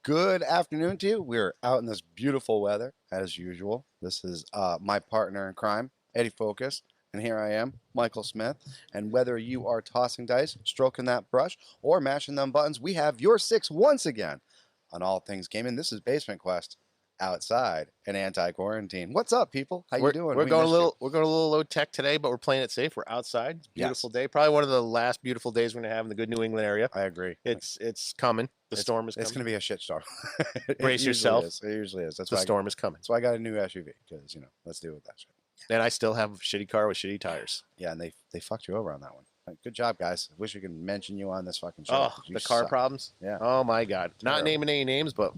Good afternoon to you. We're out in this beautiful weather, as usual. This is my partner in crime, Eddie Focus, and here I am, Michael Smith. And whether you are tossing dice, stroking that brush, or mashing them buttons, we have your six once again on All Things Gaming. This is Basement Quest, outside and anti-quarantine. What's up, people? How you doing? We're We going a missed you. little. We're going a little low tech today, but we're playing it safe. We're outside. It's a beautiful day. Probably one of the last beautiful days we're going to have in the good New England area. I agree. It's coming. The storm is coming. It's going to be a shit storm. Brace yourself. It usually is. The storm is coming. That's why I got a new SUV because let's deal with that shit. And I still have a shitty car with shitty tires. Yeah, and they fucked you over on that one. Good job, guys. Wish we could mention you on this fucking show. Oh, the car problems. Yeah. Oh my God. Terrible. Not naming any names, but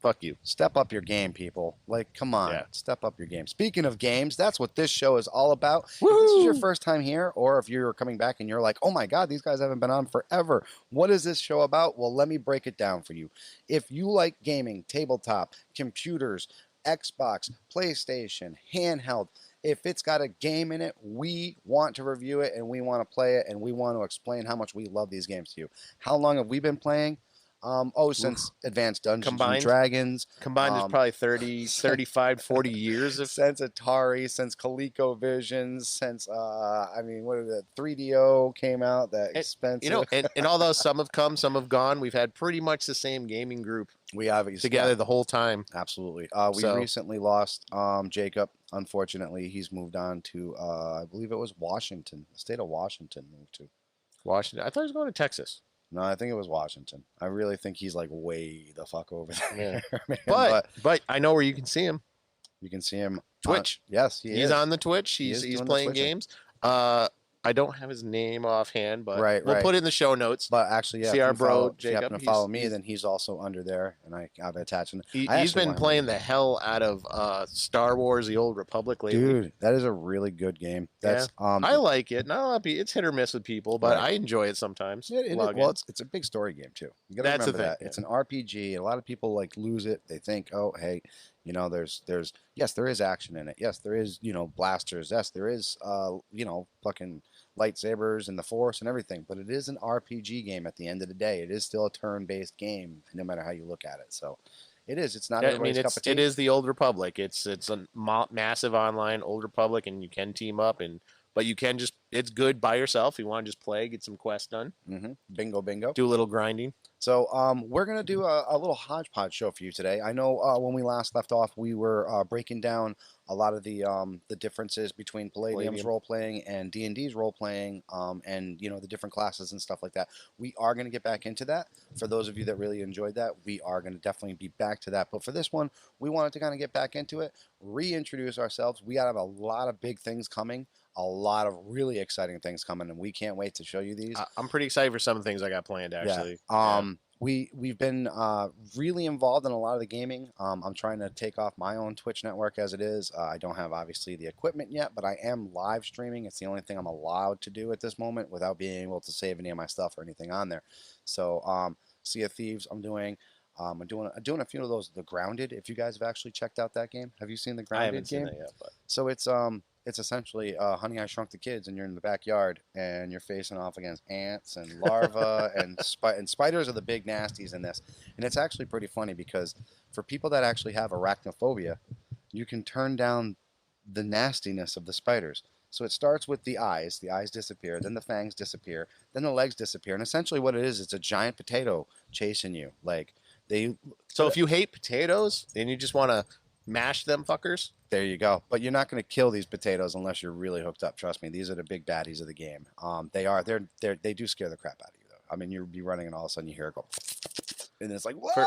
fuck you. Step up your game, people. Like, come on. Yeah. Step up your game. Speaking of games, that's what this show is all about. Woo! If this is your first time here, or if you're coming back and you're like, oh my God, these guys haven't been on forever. What is this show about? Well, let me break it down for you. If you like gaming, tabletop, computers, Xbox, PlayStation, handheld, if it's got a game in it, we want to review it and we want to play it and we want to explain how much we love these games to you. How long have we been playing? Since Advanced Dungeons and Dragons. Combined is probably 30, 35, 40 years. Since Atari, since ColecoVision, since, what is it, 3DO came out, that expensive. And although some have come, some have gone, we've had pretty much the same gaming group. We have together the whole time. Absolutely. We recently lost Jacob. Unfortunately, he's moved on to, I believe it was Washington, the state of Washington moved to. Washington? I thought he was going to Texas. No, I think it was Washington. I really think he's like way the fuck over there. Yeah. But I know where you can see him. You can see him Twitch. Yes, he's on the Twitch. He's playing games. I don't have his name offhand, but we'll put it in the show notes. But actually, yeah, see our bro Jacob. If you happen to follow me, then he's also under there, and I've attached him. He's been playing the hell out of Star Wars: The Old Republic lately. Dude, that is a really good game. That's I like it. It's hit or miss with people, but I enjoy it sometimes. It's a big story game too. You gotta remember that. It's an RPG. A lot of people lose it. They think, oh, hey, there's yes, there is action in it. Yes, there is blasters. Yes, there is fucking lightsabers and the Force and everything. But it is an RPG game at the end of the day. It is still a turn-based game, no matter how you look at it. So it is. It's not everybody's cup of tea. It is the Old Republic. It's a massive online Old Republic, and you can team up but you can it's good by yourself. You want to just play, get some quests done. Mm-hmm. Bingo. Do a little grinding. So we're going to do a little hodgepodge show for you today. I know when we last left off, we were breaking down a lot of the differences between Palladium's role-playing and D&D's role-playing and, the different classes and stuff like that. We are going to get back into that. For those of you that really enjoyed that, we are going to definitely be back to that. But for this one, we wanted to kind of get back into it, reintroduce ourselves. We have a lot of big things coming. A lot of really exciting things coming, and we can't wait to show you these. I'm pretty excited for some of the things I got planned, actually. We've been really involved in a lot of the gaming. I'm trying to take off my own Twitch network as it is. I don't have, obviously, the equipment yet, but I am live streaming. It's the only thing I'm allowed to do at this moment without being able to save any of my stuff or anything on there. So Sea of Thieves I'm doing. I'm doing a few of those. The Grounded, if you guys have actually checked out that game. Have you seen the Grounded game? I haven't seen that yet. But. So it's essentially Honey, I Shrunk the Kids, and you're in the backyard, and you're facing off against ants and larvae, and spiders are the big nasties in this. And it's actually pretty funny because for people that actually have arachnophobia, you can turn down the nastiness of the spiders. So it starts with the eyes. The eyes disappear, then the fangs disappear, then the legs disappear, and essentially what it is, it's a giant potato chasing you. So if you hate potatoes and you just want to mash them fuckers, there you go. But you're not going to kill these potatoes unless you're really hooked up. Trust me, these are the big baddies of the game. They do scare the crap out of you, though. I mean, you'll be running and all of a sudden you hear it go, and it's like, whoa!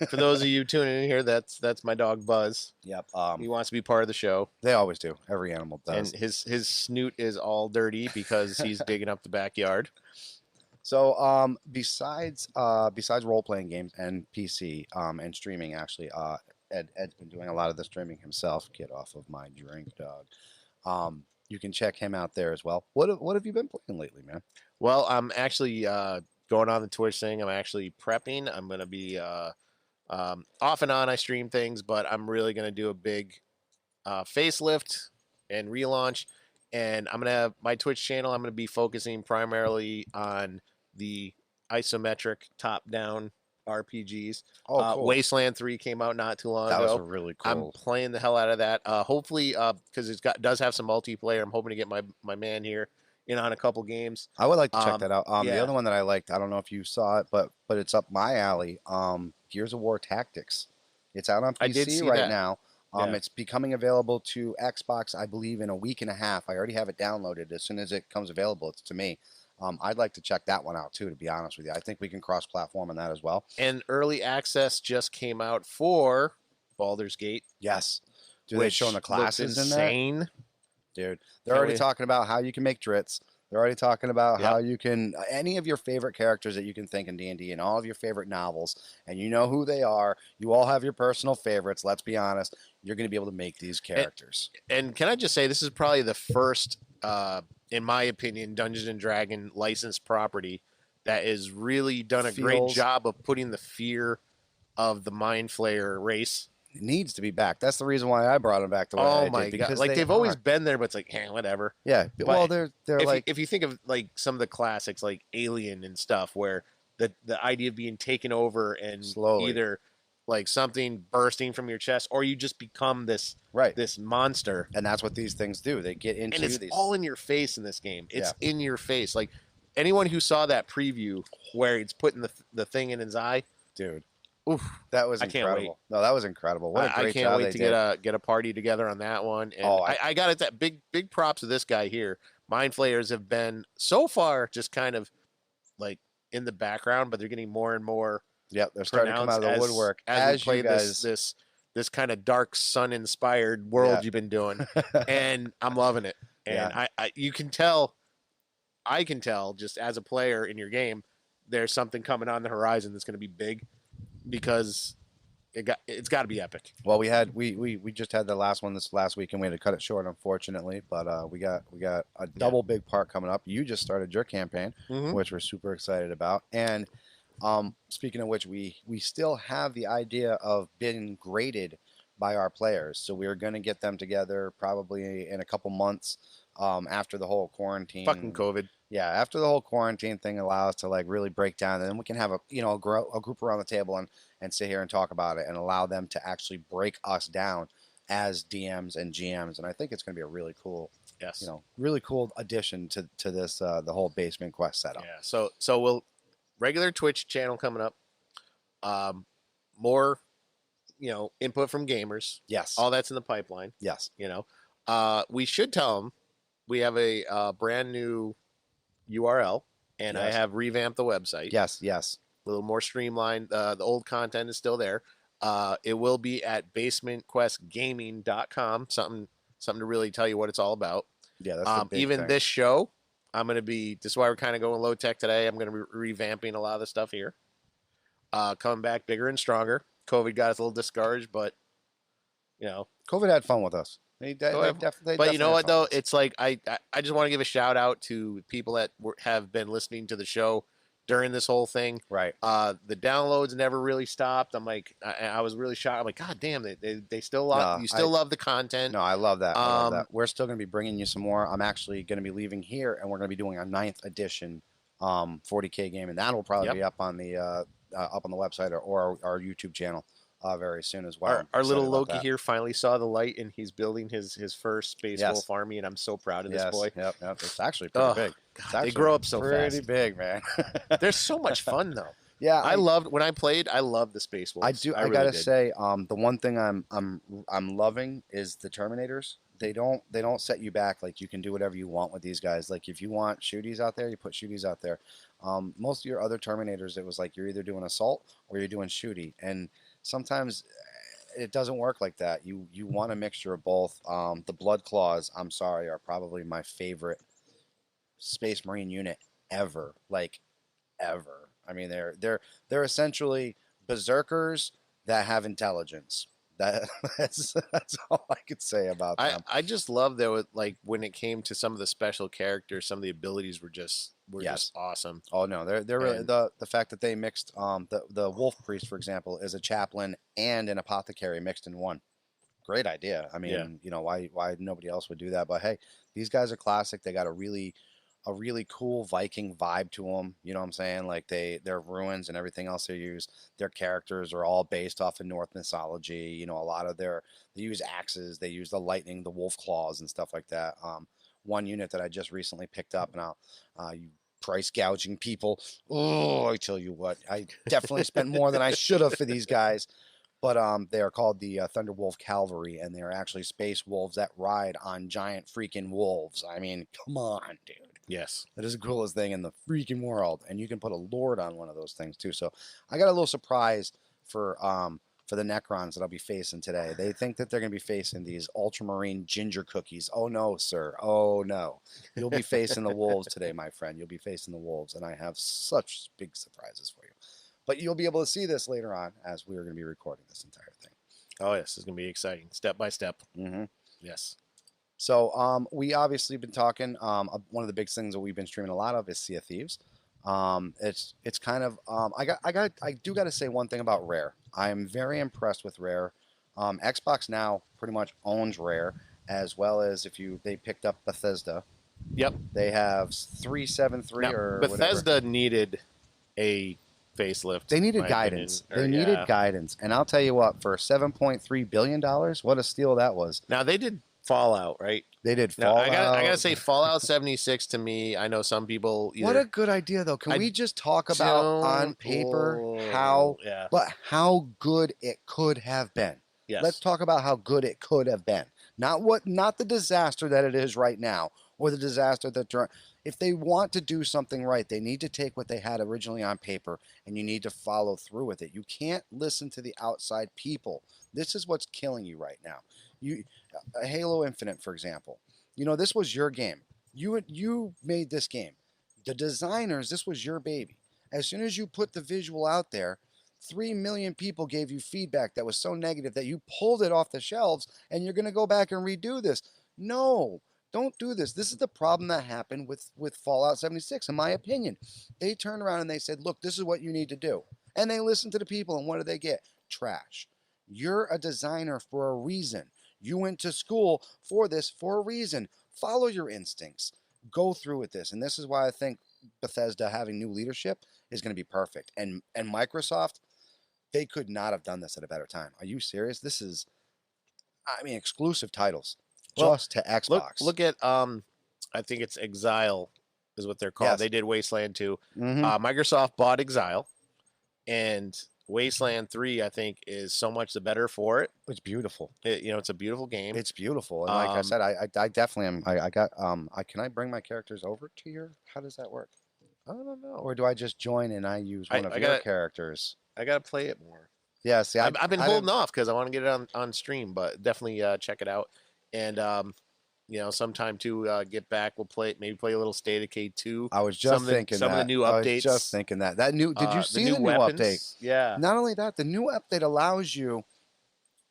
For those of you tuning in here, that's my dog Buzz. Yep. He wants to be part of the show. They always do. Every animal does. And his snoot is all dirty because he's digging up the backyard. So besides role-playing games and PC and streaming, actually, Ed's been doing a lot of the streaming himself. Get off of my drink, dog. You can check him out there as well. What have you been playing lately, man? Well, I'm actually going on the Twitch thing. I'm actually prepping. I'm going to be off and on. I stream things, but I'm really going to do a big facelift and relaunch. And I'm going to have my Twitch channel. I'm going to be focusing primarily on the isometric top-down RPGs. Oh, cool. Wasteland 3 came out not too long That was ago. a really I'm cool. playing the hell out of that. Hopefully, because does have some multiplayer. I'm hoping to get my man here in on a couple games. I would like to check that out. The Yeah, other one that I liked, I don't know if you saw it, but it's up my alley. Gears of War Tactics. It's out on I did PC see right that. now. Yeah. It's becoming available to Xbox, I believe, in a week and a half. I already have it downloaded. As soon as it comes available, it's to me. I'd like to check that one out too, to be honest with you. I think we can cross-platform on that as well. And early access just came out for Baldur's Gate. Yes. Do they show the classes in that? Insane. Dude, they're already talking about how you can make drits. They're already talking about how you can any of your favorite characters that you can think in D&D and all of your favorite novels, and you know who they are. You all have your personal favorites. Let's be honest. You're going to be able to make these characters. And can I just say, this is probably the first, in my opinion, Dungeons and Dragon licensed property that has really done a great job of putting the fear of the Mind Flayer race. It needs to be back. That's the reason why I brought them back the way I did. Because like they've always been there, but it's like, whatever. Yeah. But well, they're like if you think of like some of the classics like Alien and stuff, where the idea of being taken over and slowly, either like something bursting from your chest, or you just become this this monster. And that's what these things do. They get into and it's these all in your face in this game. It's in your face. Like anyone who saw that preview where it's putting the thing in his eye, dude. Oof, that was incredible. No, that was incredible. What a great job I can't wait to get a party together on that one. And I got it. That big props to this guy here. Mind Flayers have been so far just kind of like in the background, but they're getting more and more. Yeah, they're starting to come out of the woodwork as we play this kind of dark sun inspired world you've been doing, and I'm loving it. And you can tell, I can tell just as a player in your game, there's something coming on the horizon that's going to be big. Because it's got to be epic. Well, we just had the last one this last week, and we had to cut it short, unfortunately. But we got a double big part coming up. You just started your campaign, which we're super excited about. And speaking of which, we still have the idea of being graded by our players. So we're going to get them together probably in a couple months after the whole quarantine. Fucking COVID. Yeah, after the whole quarantine thing allows us to like really break down, and then we can have a group around the table and sit here and talk about it and allow them to actually break us down as DMs and GMs. And I think it's going to be a really cool, really cool addition to this the whole Basement Quest setup. Yeah. So we'll regular Twitch channel coming up. More, input from gamers. Yes. All that's in the pipeline. Yes. We should tell them we have a brand new URL, and I have revamped the website. Yes. A little more streamlined. The old content is still there. It will be at basementquestgaming.com. Something to really tell you what it's all about. Yeah, that's the big even thing. This show, I'm going to be. This is why we're kind of going low tech today. I'm going to be revamping a lot of the stuff here. Coming back bigger and stronger. COVID got us a little discouraged, but COVID had fun with us. They but you know what though? It's like I just want to give a shout out to people that have been listening to the show during this whole thing. Right. The downloads never really stopped. I'm like, I was really shocked. I'm like, God damn, they still love you. Still love the content. No, I love that. We're still going to be bringing you some more. I'm actually going to be leaving here, and we're going to be doing a 9th edition 40K game, and that will probably be up on the website or our YouTube channel. Very soon as well. Our little Loki here finally saw the light, and he's building his first Space Wolf army, and I'm so proud of this boy. Yep. It's actually pretty big. God, they grow up so fast. Pretty big, man. They're so much fun though. Yeah, I loved when I played. I loved the Space Wolves. I do. I really gotta say, the one thing I'm loving is the Terminators. They don't set you back. Like you can do whatever you want with these guys. Like if you want shooties out there, you put shooties out there. Most of your other Terminators, it was like you're either doing assault or you're doing shooty, and sometimes it doesn't work like that. You want a mixture of both. The Blood Claws, I'm sorry, are probably my favorite Space Marine unit ever. Like ever. I mean, they're essentially berserkers that have intelligence. That's all I could say about them. I just love that like when it came to some of the special characters, some of the abilities were just awesome. Oh no, they're really the fact that they mixed the Wolf Priest, for example, is a chaplain and an apothecary mixed in one. Great idea. I mean, why nobody else would do that? But hey, these guys are classic. They got a really a really cool Viking vibe to them. You know what I'm saying? Like their ruins and everything else they use. Their characters are all based off of Norse mythology. You know, a lot of they use axes, they use the lightning, the wolf claws, and stuff like that. One unit that I just recently picked up, and you price gouging people. Oh, I tell you what, I definitely spent more than I should have for these guys. But they are called the Thunderwolf Cavalry, and they are actually space wolves that ride on giant freaking wolves. I mean, come on, dude. Yes. That is the coolest thing in the freaking world, and you can put a lord on one of those things too. So I got a little surprise for the Necrons that I'll be facing today. They think that they're going to be facing these ultramarine ginger cookies. Oh no, sir. Oh no. You'll be facing the wolves today, my friend. You'll be facing the wolves, and I have such big surprises for you. But you'll be able to see this later on as we are going to be recording this entire thing. Oh, yes. It's going to be exciting. Step by step. Mm-hmm. Yes. So we obviously been talking. One of the big things that we've been streaming a lot of is Sea of Thieves. It's kind of I do got to say one thing about Rare. I am very impressed with Rare. Xbox now pretty much owns Rare, as well as they picked up Bethesda. Yep. They have 373 or Bethesda whatever. Needed a facelift. They needed guidance. They needed guidance. And I'll tell you what, for $7.3 billion, what a steal that was. Now, they did Fallout, right? They did Fallout. Fallout. I gotta say, Fallout 76 to me, I know some people What a good idea, though. Can we just talk about on paper how good it could have been? Yes. Let's talk about how good it could have been. Not the disaster that it is right now, or the disaster that if they want to do something right, they need to take what they had originally on paper and you need to follow through with it. You can't listen to the outside people. This is what's killing you right now. Halo Infinite, for example. You know, this was your game. You made this game. The designers, this was your baby. As soon as you put the visual out there, 3 million people gave you feedback that was so negative that you pulled it off the shelves and you're going to go back and redo this. No. Don't do this. This is the problem that happened with Fallout 76, in my opinion. They turned around and they said, look, this is what you need to do. And they listened to the people, and what do they get? Trash. You're a designer for a reason. You went to school for this for a reason. Follow your instincts. Go through with this. And this is why I think Bethesda having new leadership is going to be perfect. And Microsoft, they could not have done this at a better time. Are you serious? This is, exclusive titles. Just to Xbox. Look at I think it's Exile is what they're called. Yes. They did Wasteland 2. Mm-hmm. Microsoft bought Exile, and Wasteland 3 I think is so much the better for it. It's beautiful. It's a beautiful game. It's beautiful. And like I said, I definitely am. I got can I bring my characters over to your? How does that work? I don't know. Or do I just join and I use one of your characters? I gotta play it more. Yeah. See, I've been holding off because I want to get it on stream, but definitely check it out. And sometime to get back, we'll play a little State of K2. I was just thinking some of the new updates. I was just thinking that new. Did you see the new update? Yeah. Not only that, the new update allows you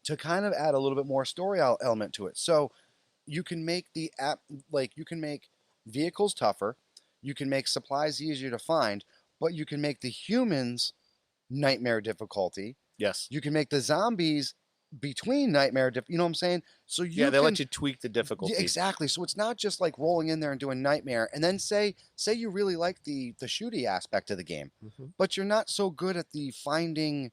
to kind of add a little bit more story element to it. So you can make the app you can make vehicles tougher, you can make supplies easier to find, but you can make the humans nightmare difficulty. Yes. You can make the zombies between nightmare, you know what I'm saying? So they let you tweak the difficulty. Yeah, exactly. So it's not just like rolling in there and doing nightmare, and then say you really like the shooty aspect of the game, but you're not so good at the finding,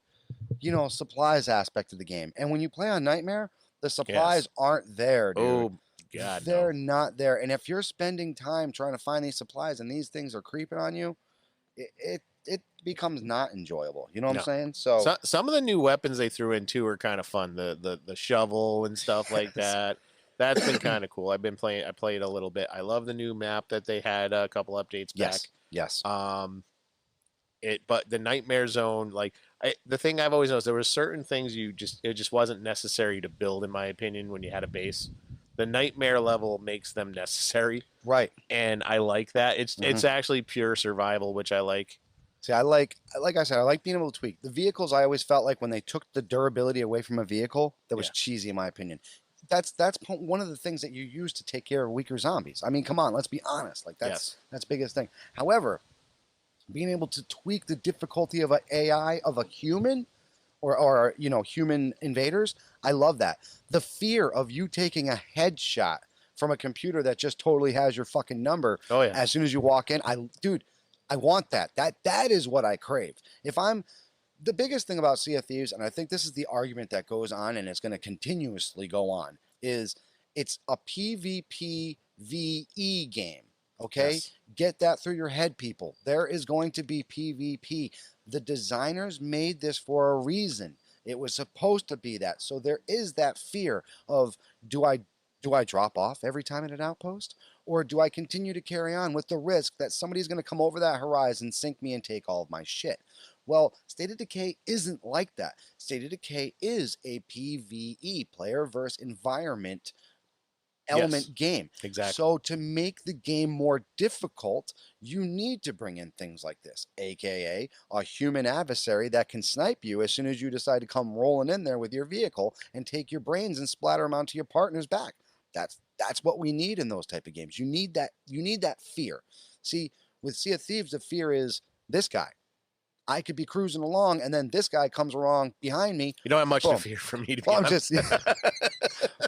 supplies aspect of the game. And when you play on nightmare, the supplies aren't there, dude. Oh God, they're not there. And if you're spending time trying to find these supplies and these things are creeping on you, it becomes not enjoyable. You know what I'm saying? So some of the new weapons they threw in too are kind of fun. The shovel and stuff like that. That's been kind of cool. I played a little bit. I love the new map that they had a couple updates back. Yes. But the Nightmare Zone, the thing I've always noticed, there were certain things it just wasn't necessary to build, in my opinion, when you had a base. The Nightmare level makes them necessary. Right. And I like that. It's actually pure survival, which I like. See, like I said, I like being able to tweak. The vehicles, I always felt like when they took the durability away from a vehicle, that was cheesy in my opinion. That's one of the things that you use to take care of weaker zombies. I mean, come on, let's be honest. That's the biggest thing. However, being able to tweak the difficulty of an AI of a human or human invaders, I love that. The fear of you taking a headshot from a computer that just totally has your fucking number Oh yeah. as soon as you walk in. Dude, I want that. That is what I crave. If I'm the biggest thing about Sea of Thieves, and I think this is the argument that goes on and it's going to continuously go on, is it's a PvP VE game. Okay? Yes. Get that through your head, people. There is going to be PvP. The designers made this for a reason. It was supposed to be that. So there is that fear of do I drop off every time in an outpost? Or do I continue to carry on with the risk that somebody's going to come over that horizon, sink me, and take all of my shit? Well, State of Decay isn't like that. State of Decay is a PvE, player versus environment element game. Exactly. So to make the game more difficult, you need to bring in things like this, aka a human adversary that can snipe you as soon as you decide to come rolling in there with your vehicle and take your brains and splatter them onto your partner's back. That's what we need in those type of games. You need that fear. See, with Sea of Thieves, the fear is this guy. I could be cruising along, and then this guy comes along behind me. You don't have much boom. to fear from me, to be Well, I'm honest. just,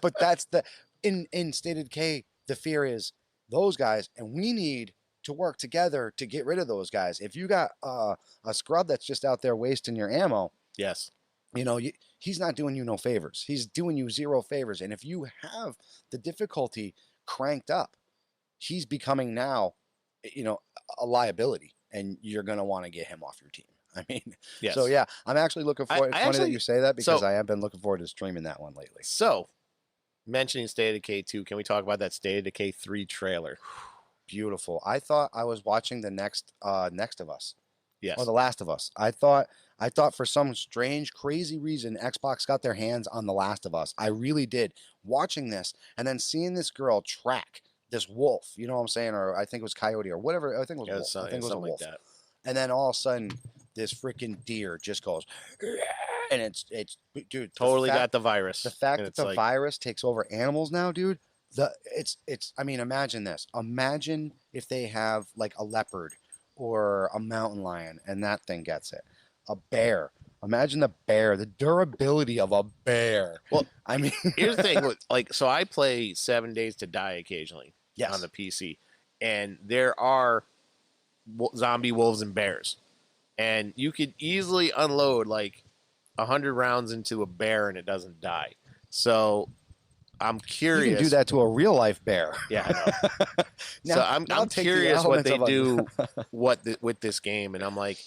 but that's the in State of Decay. The fear is those guys, and we need to work together to get rid of those guys. If you got a scrub that's just out there wasting your ammo, Yes. you know, he's not doing you no favors. He's doing you zero favors. And if you have the difficulty cranked up, he's becoming now, you know, a liability, and you're going to want to get him off your team. I mean, Yes. so yeah, I'm actually looking forward. It's funny that you say that because so- I have been looking forward to streaming that one lately. So, mentioning State of Decay 2, can we talk about that State of Decay 3 trailer? Beautiful. I thought I was watching the next of Us. Yes. Or The Last of Us. I thought for some strange, crazy reason, Xbox got their hands on The Last of Us. I really did. Watching this and then seeing this girl track this wolf, you know what I'm saying? Or I think it was coyote or whatever. I think it was a wolf. I think it was a wolf. Like that. And then all of a sudden, this freaking deer just goes, and it's dude, Totally got the virus. the fact And that it's the like, virus takes over animals now, dude. It's I mean, imagine this. Imagine if they have like a leopard or a mountain lion and that thing gets it. A bear. Imagine the bear, the durability of a bear. Well, I mean, here's the thing with, like, so I play 7 Days to Die occasionally yes. on the PC, and there are zombie wolves and bears, and you could easily unload like 100 rounds into a bear and it doesn't die. So I'm curious. You can do that to a real life bear. Yeah, I know. Now, So I'm take the curious what elements they of a- do with this game, and I'm like,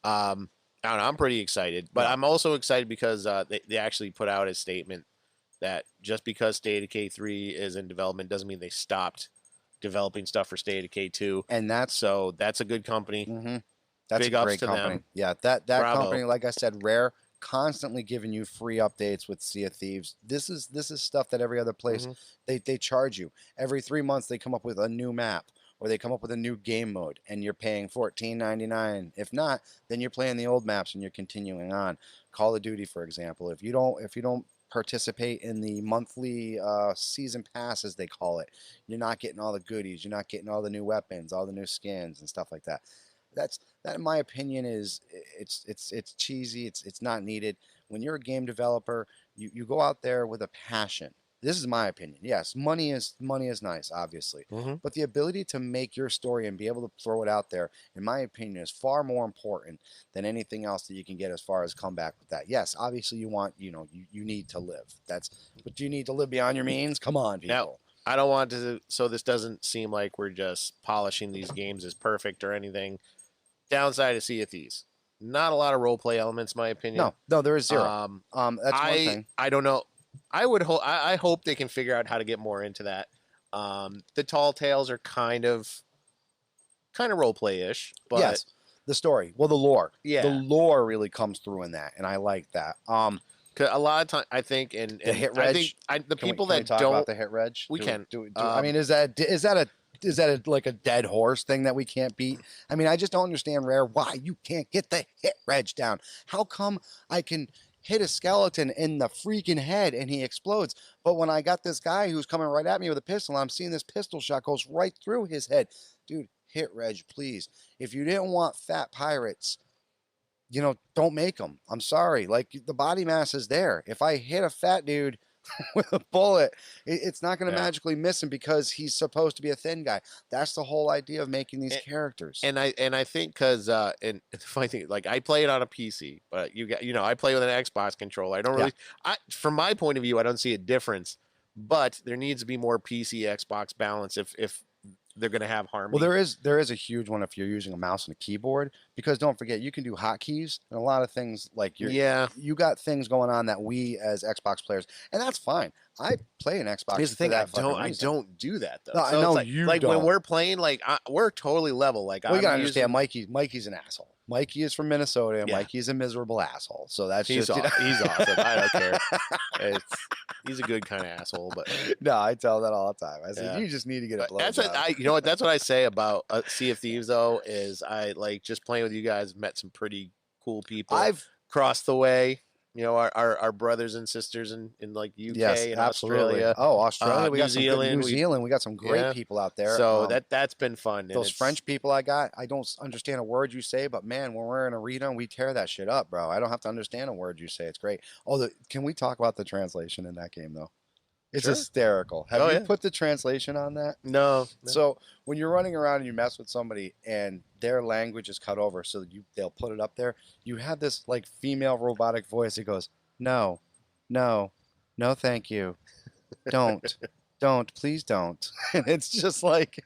I don't know, I'm pretty excited, but Yeah. I'm also excited because they actually put out a statement that just because State of Decay 3 is in development doesn't mean they stopped developing stuff for State of Decay 2. And that's That's a good company. that's Big a ups great to company. them. Yeah, that Bravo. company, like I said, Rare, constantly giving you free updates with Sea of Thieves. This is stuff that every other place they charge you. Every 3 months they come up with a new map or they come up with a new game mode and you're paying $14.99. If not, then you're playing the old maps and you're continuing on. Call of Duty, for example, if you don't participate in the monthly season pass, as they call it, you're not getting all the goodies, you're not getting all the new weapons, all the new skins and stuff like that. That in my opinion is it's cheesy, it's not needed. When you're a game developer, you go out there with a passion. This is my opinion. Yes, money is nice, obviously, but the ability to make your story and be able to throw it out there, in my opinion, is far more important than anything else that you can get as far as comeback with that. Yes, obviously you want, you need to live. But do you need to live beyond your means? Come on, people. Now, I don't want to, so this doesn't seem like we're just polishing these games as perfect or anything. Downside of Sea of Thieves, not a lot of role play elements, in my opinion. No, there is zero. That's one thing. I don't know. I hope they can figure out how to get more into that. The Tall Tales are kind of role play ish, but Yes, the story. Well, the lore. Yeah. The lore really comes through in that, and I like that. 'cause a lot of time I think, and The hit I reg. think the Can we- people can we that talk don't about the hit reg. we can. I mean, is that like a dead horse thing that we can't beat? I mean, I just don't understand, Rare, why you can't get the hit reg down. How come I can hit a skeleton in the freaking head and he explodes, but when I got this guy who's coming right at me with a pistol, I'm seeing this pistol shot goes right through his head? Dude, hit reg, please. If you didn't want fat pirates, don't make them. I'm sorry. Like, the body mass is there. If I hit a fat dude with a bullet. It's not going to Yeah. magically miss him because he's supposed to be a thin guy. That's the whole idea of making these And, characters. and I think because and the funny thing, like I play it on a PC, but I play with an Xbox controller. I don't Yeah. really, from my point of view, I don't see a difference. But there needs to be more PC Xbox balance if they're going to have Well, harmony. there is a huge one if you're using a mouse and a keyboard, because don't forget you can do hotkeys and a lot of things like Yeah. you got things going on that we as Xbox players, and that's fine. I play an Xbox Here's the for thing, that fucking I reason. don't do that though. No, I So it's know like you when don't. we're playing, like we're totally level. Like Well, you I'm gotta understand, using, Mikey's an asshole. Mikey is from Minnesota, and yeah, Mikey's a miserable asshole. So that's he's just, you know. he's awesome. I don't care. It's he's a good kind of asshole, but No, I tell that all the time. I said yeah. you just need to get a But that's what blowjob. you know what that's what I say about Sea of Thieves though is I like just playing with you guys, met some pretty cool people I've across the way. Our brothers and sisters in like Yes, UK and absolutely. Australia, Oh, Australia, we New got some good Zealand. New Zealand. We got some great Yeah. people out there. So that's been fun, and Those it's French people I got, I don't understand a word you say, but man, when we're in arena, we tear that shit up, bro. I don't have to understand a word you say. It's great. Oh, can we talk about the translation in that game though? It's sure. hysterical. Have Oh you yeah. put the translation on that? No. So when you're running around and you mess with somebody and their language is cut over, so they'll put it up there. You have this like female robotic voice. It goes, no, no, no, thank you, don't, please don't. And it's just like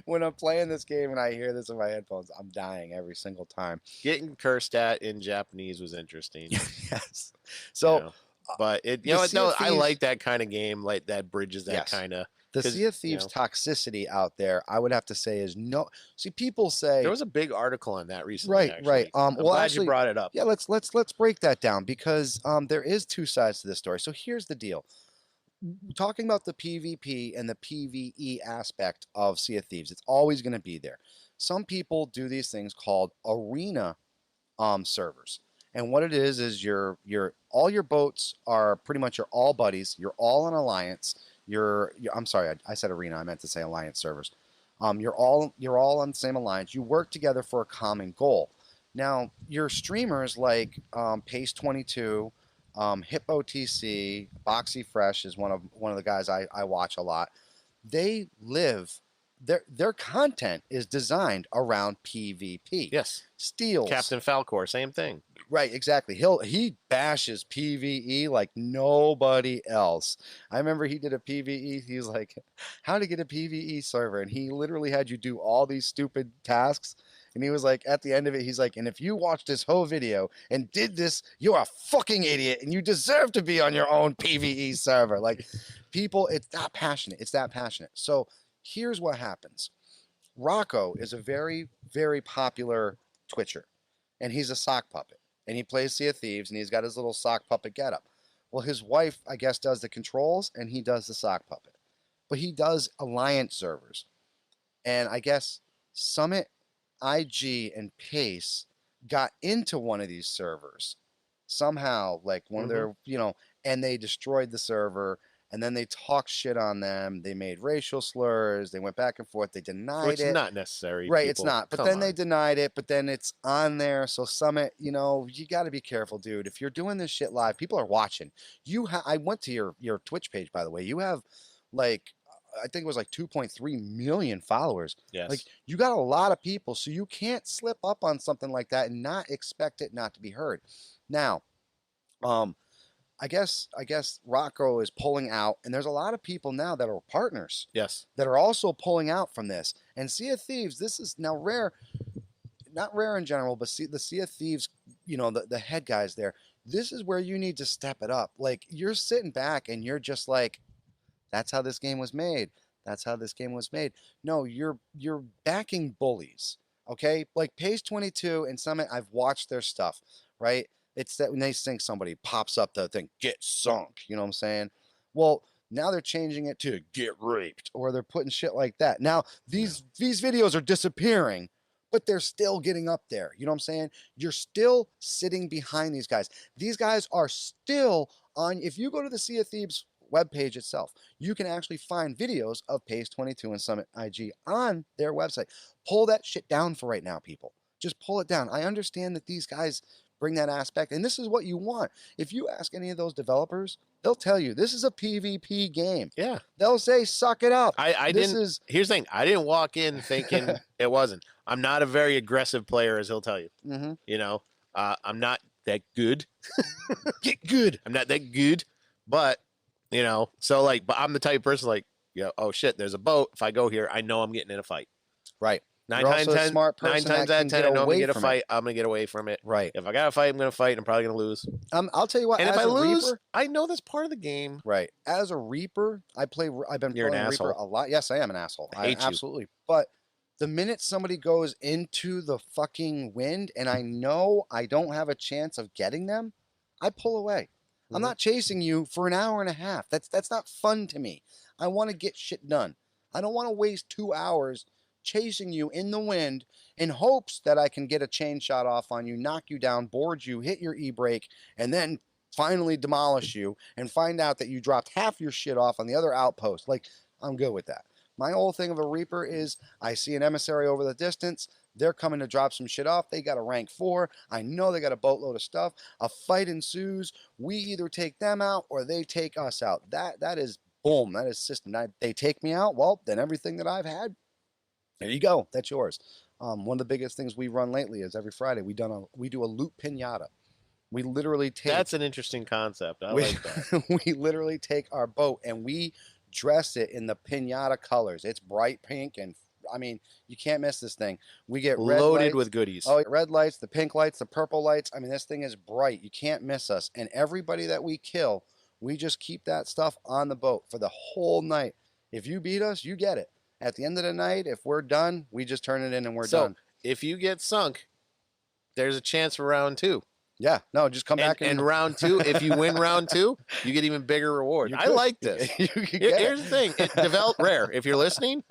when I'm playing this game and I hear this in my headphones, I'm dying every single time. Getting cursed at in Japanese was interesting. Yes. You So know. But it the Sea of I Thieves- like that kind of game, like that bridges that Yes. kind of. the 'cause, Sea of Thieves toxicity out there, I would have to say is no. See, people say There was a big article on that recently. right, Actually. right. I'm Well, glad actually, you brought it up. yeah. Let's break that down because there is two sides to this story. So here's the deal. Talking about the PvP and the PvE aspect of Sea of Thieves, it's always going to be there. Some people do these things called arena servers. And what it is your all your boats are pretty much you're all buddies. You're all an alliance. I'm sorry, I said arena. I meant to say alliance servers. You're all on the same alliance. You work together for a common goal. Now your streamers like Pace 22, Hippo TC, Boxy Fresh is one of the guys I watch a lot. They live their content is designed around PvP. Yes. Steals. Captain Falcor, same thing. Right, exactly. He bashes PvE like nobody else. I remember he did a PvE. He was like, "How to get a PvE server?" And he literally had you do all these stupid tasks. And he was like, at the end of it, he's like, "And if you watched this whole video and did this, you're a fucking idiot, and you deserve to be on your own PvE server." Like, people, it's that passionate. It's that passionate. So here's what happens. Rocco is a very, very popular Twitcher, and he's a sock puppet, and he plays Sea of Thieves, and he's got his little sock puppet getup. Well, his wife, I guess, does the controls, and he does the sock puppet, but he does alliance servers, and I guess Summit, IG, and Pace got into one of these servers somehow, like one of their, and they destroyed the server. And then they talked shit on them. They made racial slurs. They went back and forth. They denied Which it. is not necessary. Right, people. it's not. But Come then they on. denied it. But then it's on there. So Summit, you got to be careful, dude. If you're doing this shit live, people are watching. I went to your Twitch page, by the way. You have like, I think it was like 2.3 million followers. Yes. Like, you got a lot of people. So you can't slip up on something like that and not expect it not to be heard. Now, I guess Rocco is pulling out, and there's a lot of people now that are partners. Yes. That are also pulling out from this. And Sea of Thieves, this is now rare, not rare in general, but the Sea of Thieves, the head guys there, this is where you need to step it up. Like, you're sitting back and you're just like, that's how this game was made. That's how this game was made. No, you're backing bullies. Okay? Like Pace 22 and Summit, I've watched their stuff, right? It's that when they think somebody pops up the thing, get sunk. You know what I'm saying? Well, now they're changing it to get raped, or they're putting shit like that. Now, these videos are disappearing, but they're still getting up there. You know what I'm saying? You're still sitting behind these guys. These guys are still on. If you go to the Sea of Thieves webpage itself, you can actually find videos of Pace 22 and Summit IG on their website. Pull that shit down for right now, people. Just pull it down. I understand that these guys bring that aspect. And this is what you want. If you ask any of those developers, they'll tell you this is a PvP game. Yeah. They'll say, suck it up. I didn't. Here's the thing. I didn't walk in thinking it wasn't. I'm not a very aggressive player, as he'll tell you. You know, I'm not that good. Get good. I'm not that good, but you know, so like, but I'm the type of person like, yeah, oh shit, there's a boat. If I go here, I know I'm getting in a fight. Right. Nine times out of 10, I know I'm gonna get a fight. I'm gonna get away from it. Right. If I got to fight, I'm gonna fight. And I'm probably gonna lose. I'll tell you what. And if I lose, Reaper, I know that's part of the game. Right. As a Reaper, I've been playing Reaper a lot. Yes, I am an asshole. I hate you. Absolutely. But the minute somebody goes into the fucking wind, and I know I don't have a chance of getting them, I pull away. I'm not chasing you for an hour and a half. That's not fun to me. I want to get shit done. I don't want to waste 2 hours chasing you in the wind in hopes that I can get a chain shot off on you, knock you down, board you, hit your e-brake, and then finally demolish you and find out that you dropped half your shit off on the other outpost. Like, I'm good with that. My whole thing of a Reaper is I see an emissary over the distance. They're coming to drop some shit off. They got a rank 4. I know they got a boatload of stuff. A fight ensues. We either take them out or they take us out. That is boom. That is system. They take me out. Well, then everything that I've had, there you go. That's yours. One of the biggest things we run lately is every Friday we do a loot pinata. We literally take. That's an interesting concept. I like that. We literally take our boat and we dress it in the pinata colors. It's bright pink, and I mean, you can't miss this thing. We get red loaded lights. with goodies. Oh, red lights, the pink lights, the purple lights. I mean, this thing is bright. You can't miss us. And everybody that we kill, we just keep that stuff on the boat for the whole night. If you beat us, you get it. At the end of the night, if we're done, we just turn it in and we're done. If you get sunk, there's a chance for round 2. Yeah, no, just come back. And round 2, if you win round 2, you get even bigger reward. I like this. Here's the thing. Develop Rare. If you're listening,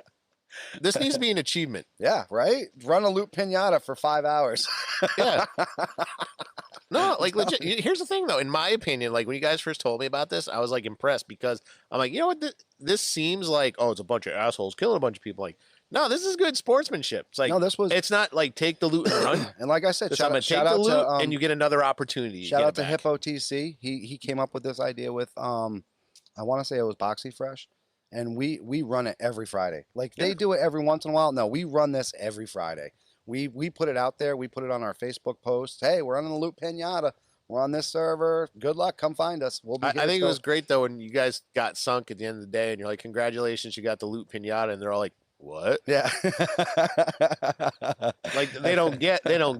this needs to be an achievement. Yeah, right? Run a loot pinata for 5 hours. Yeah. No, like legit. Here's the thing, though. In my opinion, like when you guys first told me about this, I was like impressed because I'm like, you know what? This seems like, oh, it's a bunch of assholes killing a bunch of people. Like, no, this is good sportsmanship. It's like, no, it's not like take the loot and run. And like I said, shout out to and you get another opportunity. Shout out to Hippo TC. He came up with this idea with I want to say it was Boxy Fresh. And we run it every Friday. Like they do it every once in a while. No, we run this every Friday. We put it out there. We put it on our Facebook post. Hey, we're on the loot pinata. We're on this server. Good luck. Come find us. We'll be. I think it was great though when you guys got sunk at the end of the day, and you're like, "Congratulations, you got the loot pinata," and they're all like, "What?" Yeah. Like they don't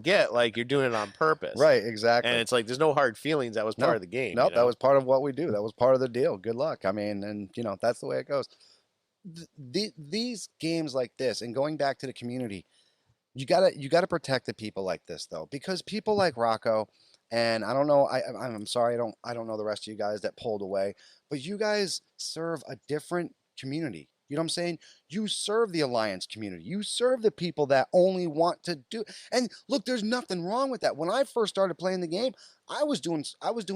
get like you're doing it on purpose. Right. Exactly. And it's like there's no hard feelings. That was part of the game. Nope. You know? That was part of what we do. That was part of the deal. Good luck. I mean, and you know that's the way it goes. These games like this, and going back to the community. You gotta protect the people like this though, because people like Rocco, and I don't know, I'm sorry, I don't know the rest of you guys that pulled away, but you guys serve a different community. You know what I'm saying? You serve the Alliance community. You serve the people that only want to do. And look, there's nothing wrong with that. When I first started playing the game, I was doing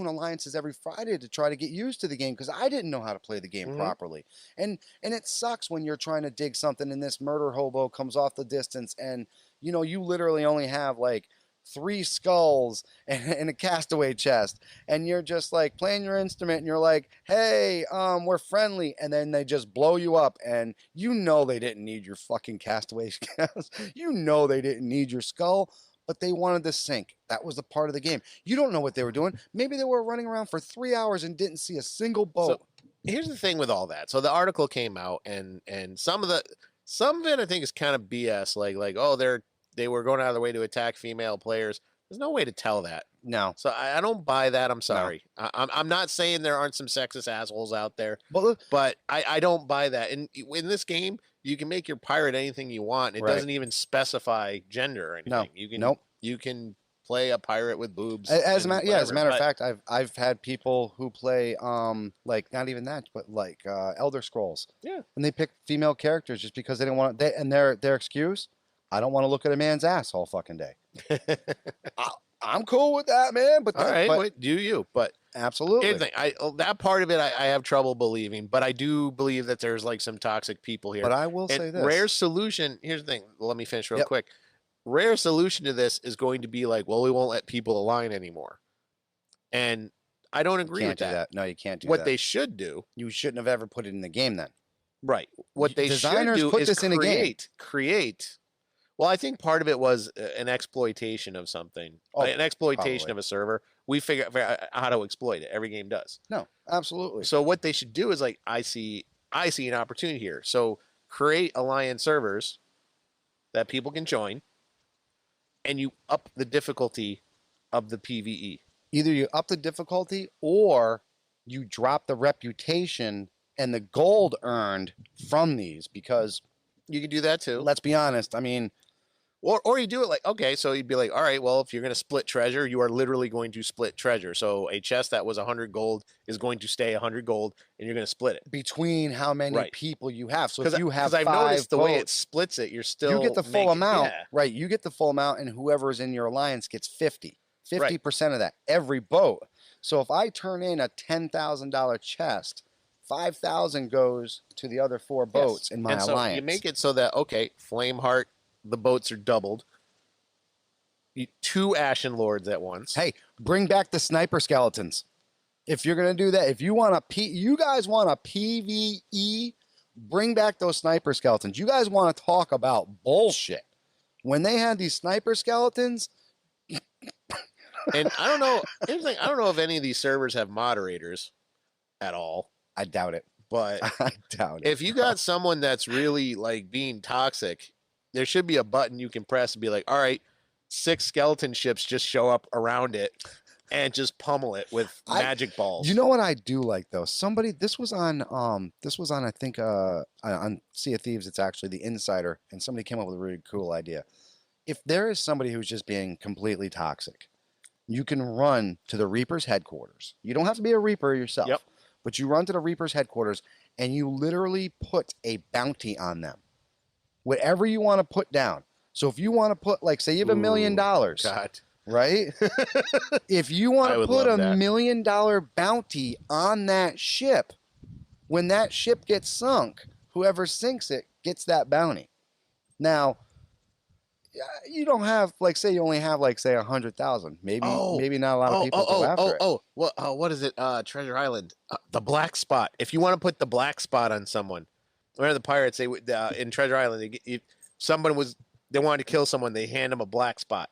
alliances every Friday to try to get used to the game because I didn't know how to play the game properly. And it sucks when you're trying to dig something and this murder hobo comes off the distance and you know you literally only have like 3 skulls and a castaway chest, and you're just like playing your instrument and you're like, hey, we're friendly, and then they just blow you up, and you know they didn't need your fucking castaway chest. You know they didn't need your skull, but they wanted to sink. That was the part of the game. You don't know what they were doing. Maybe they were running around for 3 hours and didn't see a single boat. So here's the thing with all that. So the article came out, and some of it I think is kind of BS. Like oh they were going out of their way to attack female players. There's no way to tell that. No. So I don't buy that. I'm sorry. No. I'm not saying there aren't some sexist assholes out there, but I don't buy that. And in this game, you can make your pirate anything you want. It doesn't even specify gender or anything. No. You can you can play a pirate with boobs. As a matter of fact, I've had people who play like not even that, but like Elder Scrolls. Yeah. And they pick female characters just because they didn't want to. And their excuse. I don't want to look at a man's ass all fucking day. I'm cool with that, man. But all right, wait, do you? But absolutely, here's the thing, that part of it I have trouble believing, but I do believe that there's like some toxic people here. But I will say this: Rare's solution. Here's the thing. Let me finish real quick. rare solution to this is going to be like, well, we won't let people align anymore. And I don't agree Can't with do that. that. No, you can't do What that. they should do, You shouldn't have ever put it in the game then. right? What they should Designers do put is this in a game. create. Well, I think part of it was an exploitation of something, Oh, an exploitation probably. of a server. We figure out how to exploit it. Every game does. No, absolutely. So what they should do is like, I see an opportunity here. So create alliance servers that people can join, and you up the difficulty of the PvE. Either you up the difficulty or you drop the reputation and the gold earned from these, because You can do that too. let's be honest, I mean, Or you do it like, okay, so you'd be like, all right, well, if you're going to split treasure, you are literally going to split treasure. So a chest that was 100 gold is going to stay 100 gold, and you're going to split it. between how many Right. people you have. So if you have I've 5 noticed the way it votes, splits it, you're still you get the full amount, yeah. right? You get the full amount, and whoever's in your alliance gets 50. Right. 50% of that every boat. So if I turn in a $10,000 chest, 5,000 goes to the other 4 boats in my and so alliance. you make it so that, okay, Flameheart, the boats are doubled. 2 Ashen Lords at once. Hey, bring back the sniper skeletons. If you're gonna do that, if you want you guys want a PvE, bring back those sniper skeletons. You guys want to talk about bullshit? When they had these sniper skeletons, And I don't know. Here's the thing, I don't know if any of these servers have moderators at all. I doubt it. But I doubt it. if you got someone that's really like being toxic, there should be a button you can press and be like, all right, 6 skeleton ships just show up around it and just pummel it with magic balls. You know what I do like though? Somebody, this was on I think on Sea of Thieves, it's actually the Insider, and somebody came up with a really cool idea. If there is somebody who's just being completely toxic, you can run to the Reaper's headquarters. You don't have to be a Reaper yourself. Yep. But you run to the Reaper's headquarters and you literally put a bounty on them. Whatever you want to put down. So if you want to put, like, say you have $1 million, God. right? If you want to put $1 million bounty on that ship, when that ship gets sunk, whoever sinks it gets that bounty. Now, you don't have, like, say you only have, like, say 100,000. Maybe not a lot of people go after it. What is it? Treasure Island, the black spot. If you want to put the black spot on someone, remember the pirates? They in Treasure Island, they wanted to kill someone, they hand them a black spot.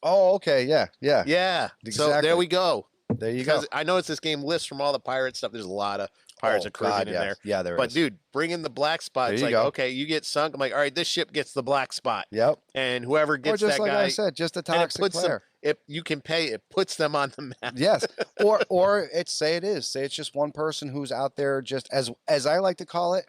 Oh, okay, yeah. Exactly. So there we go. There you go. I noticed this game lists from all the pirate stuff. There's a lot of Pirates of Caribbean in there. Yeah, there is. But dude, bring in the black spot. It's like, okay, you get sunk. I'm like, all right, this ship gets the black spot. Yep. And whoever gets or just that like guy, I said, just a toxic player. If you can pay, it puts them on the map. Yes. Or say it's just one person who's out there, just as I like to call it,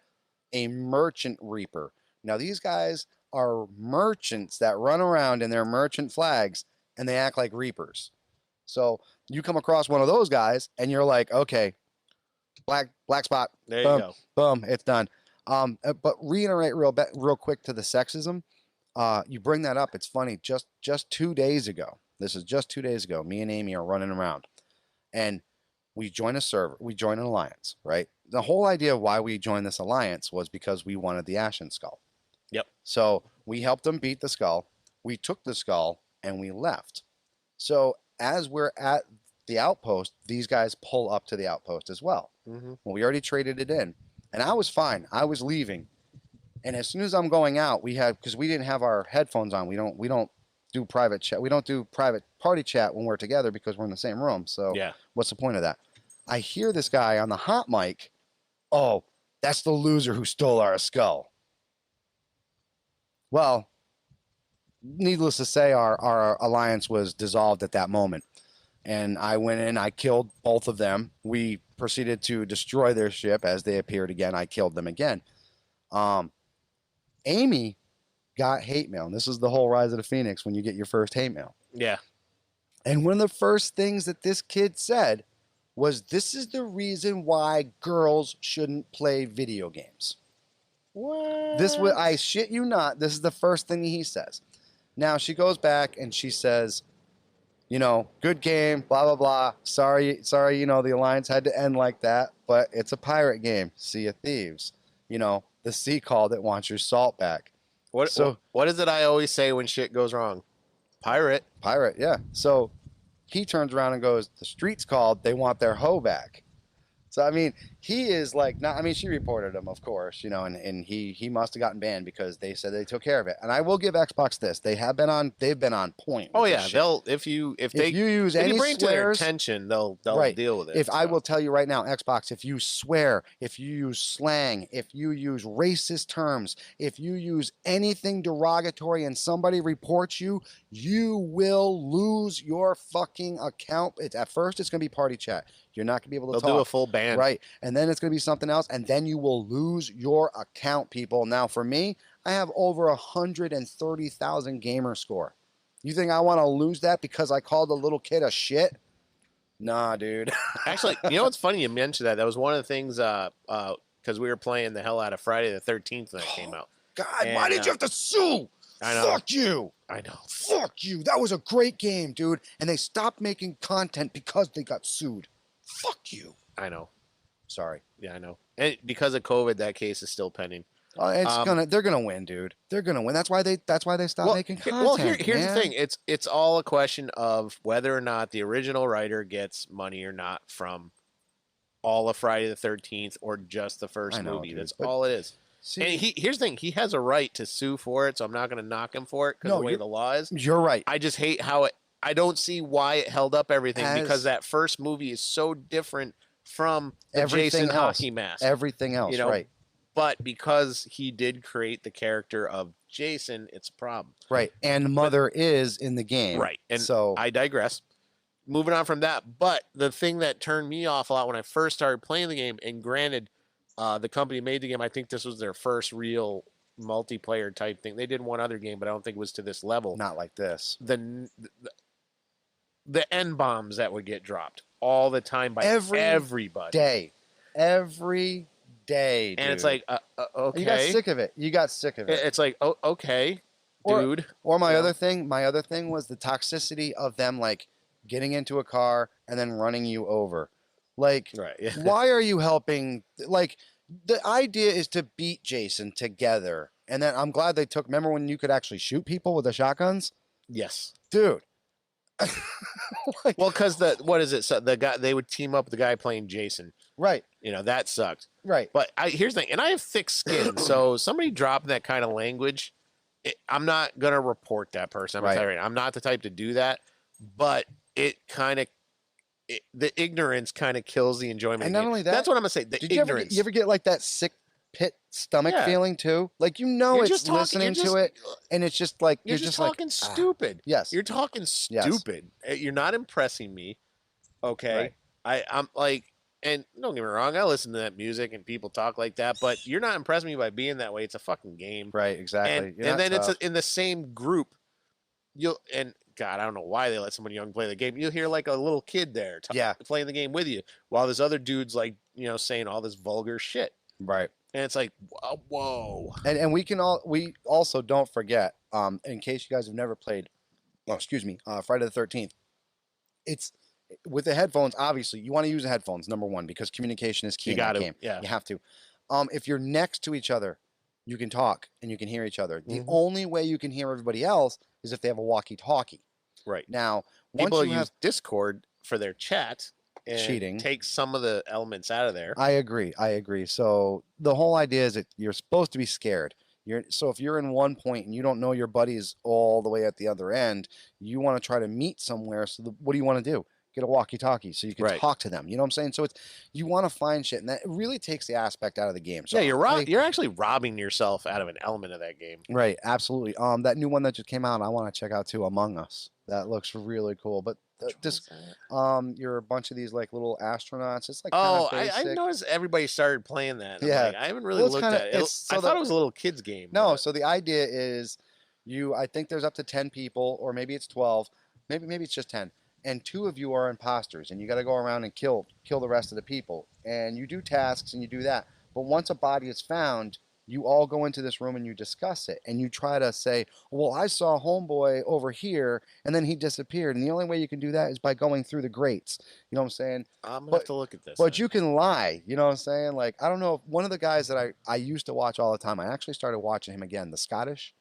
a merchant reaper. Now these guys are merchants that run around in their merchant flags and they act like reapers. So you come across one of those guys and you're like, okay, black spot. There you go. Boom, it's done. But reiterate real quick to the sexism. You bring that up. It's funny. Just 2 days ago. This is just 2 days ago. Me and Amy are running around, and we join a server. We join an alliance. Right. The whole idea of why we joined this alliance was because we wanted the Ashen Skull. Yep. So we helped them beat the skull. We took the skull and we left. So as we're at the outpost, these guys pull up to the outpost as well. Mm-hmm. Well, we already traded it in, and I was fine. I was leaving, and as soon as I'm going out, because we didn't have our headphones on. We don't do private chat. We don't do private party chat when we're together because we're in the same room. So yeah, what's the point of that? I hear this guy on the hot mic. Oh, that's the loser who stole our skull. Well, needless to say, our alliance was dissolved at that moment. And I went in, I killed both of them. We proceeded to destroy their ship as they appeared again. I killed them again. Amy got hate mail. And this is the whole Rise of the Phoenix when you get your first hate mail. Yeah. And one of the first things that this kid said was, this is the reason why girls shouldn't play video games. What? I shit you not. This is the first thing he says. Now she goes back and she says, good game, blah, blah, blah. Sorry, the alliance had to end like that, but it's a pirate game, Sea of Thieves. The sea call that wants your salt back. What is it I always say when shit goes wrong? Pirate. Pirate, yeah. So he turns around and goes, the street's called, they want their hoe back. So I mean, he is like not. I mean, she reported him, of course, and he must have gotten banned because they said they took care of it. And I will give Xbox this: they've been on point. Oh with yeah, this shit. they'll if you use any bring to their swears, attention, they'll right. deal with it. If I will tell you right now, Xbox, if you swear, if you use slang, if you use racist terms, if you use anything derogatory and somebody reports you, you will lose your fucking account. At first, it's going to be party chat. You're not going to be able to They'll talk. do a full ban. Right. And then it's going to be something else. And then you will lose your account, people. Now, for me, I have over 130,000 gamer score. You think I want to lose that because I called a little kid a shit? Nah, dude. Actually, you know what's funny? You mentioned that. That was one of the things because we were playing the hell out of Friday the 13th when that came out. God, why did you have to sue? I know. Fuck you. I know. Fuck you. That was a great game, dude. And they stopped making content because they got sued. Fuck you. I know. Sorry. Yeah, I know. And because of COVID, that case is still pending. They're gonna win, dude. They're gonna win. That's why they stopped making content. Well, here's man. the thing. It's all a question of whether or not the original writer gets money or not from all of Friday the 13th or just the first movie. Dude, That's all it is. See, and here's the thing. He has a right to sue for it, so I'm not going to knock him for it because the way the law is. You're right. I just hate how I don't see why it held up everything because that first movie is so different from the Jason hockey mask. Everything else, right. But because he did create the character of Jason, it's a problem. Right. And Mother is in the game. Right. And so I digress. Moving on from that. But the thing that turned me off a lot when I first started playing the game, and granted, the company made the game, I think this was their first real multiplayer type thing. They did one other game, but I don't think it was to this level. Not like this. The N-bombs that would get dropped all the time by everybody. Every day, dude. And it's like, okay. You got sick of it. It's like, oh, okay, dude. Or my other thing was the toxicity of them like getting into a car and then running you over. Like, right, yeah. Why are you helping? Like, the idea is to beat Jason together. And then I'm glad they remember when you could actually shoot people with the shotguns? Yes. Dude. Well, because what is it? So the guy, they would team up with the guy playing Jason. Right. That sucked. Right. But here's the thing, and I have thick skin, so somebody dropping that kind of language, I'm not going to report that person. I'm not the type to do that, but it kind of, the ignorance kind of kills the enjoyment. And not only that, that's what I'm going to say. The ignorance. You ever get like that sick pit stomach feeling too? Like, it's listening to it, and it's just like, you're just talking like, stupid. Yes. You're talking stupid. Yes. You're not impressing me. Okay. Right. I'm like, and don't get me wrong, I listen to that music and people talk like that, but you're not impressing me by being that way. It's a fucking game. Right, exactly. And then it's in the same group. God, I don't know why they let someone young play the game. You'll hear like a little kid there playing the game with you while this other dude's like, saying all this vulgar shit. Right. And it's like, whoa. And we also don't forget, in case you guys have never played, Friday the 13th, it's with the headphones. Obviously, you want to use the headphones, number one, because communication is key in that game. Yeah. You have to. If you're next to each other, you can talk and you can hear each other. The only way you can hear everybody else is if they have a walkie-talkie. Right. Now, people use Discord for their chat and cheating. Take some of the elements out of there. I agree. So the whole idea is that you're supposed to be scared. So if you're in one point and you don't know your buddies all the way at the other end, you want to try to meet somewhere. So what do you want to do? Get a walkie-talkie so you can talk to them. You know what I'm saying? So you want to find shit, and that really takes the aspect out of the game. So you're actually robbing yourself out of an element of that game. Right, absolutely. That new one that just came out, I want to check out too, Among Us. That looks really cool. But you're a bunch of these like little astronauts. It's like I noticed everybody started playing that. Yeah, I haven't really looked at it. I thought it was a little kids game. No, so the idea is I think there's up to 10 people, or maybe it's 12, maybe it's just 10. And 2 of you are imposters, and you got to go around and kill the rest of the people. And you do tasks and you do that. But once a body is found, you all go into this room and you discuss it. And you try to say, well, I saw homeboy over here, and then he disappeared. And the only way you can do that is by going through the grates. You know what I'm saying? I'm going to have to look at this. But you can lie. You know what I'm saying? Like, I don't know. One of the guys that I used to watch all the time, I actually started watching him again, the Scottish.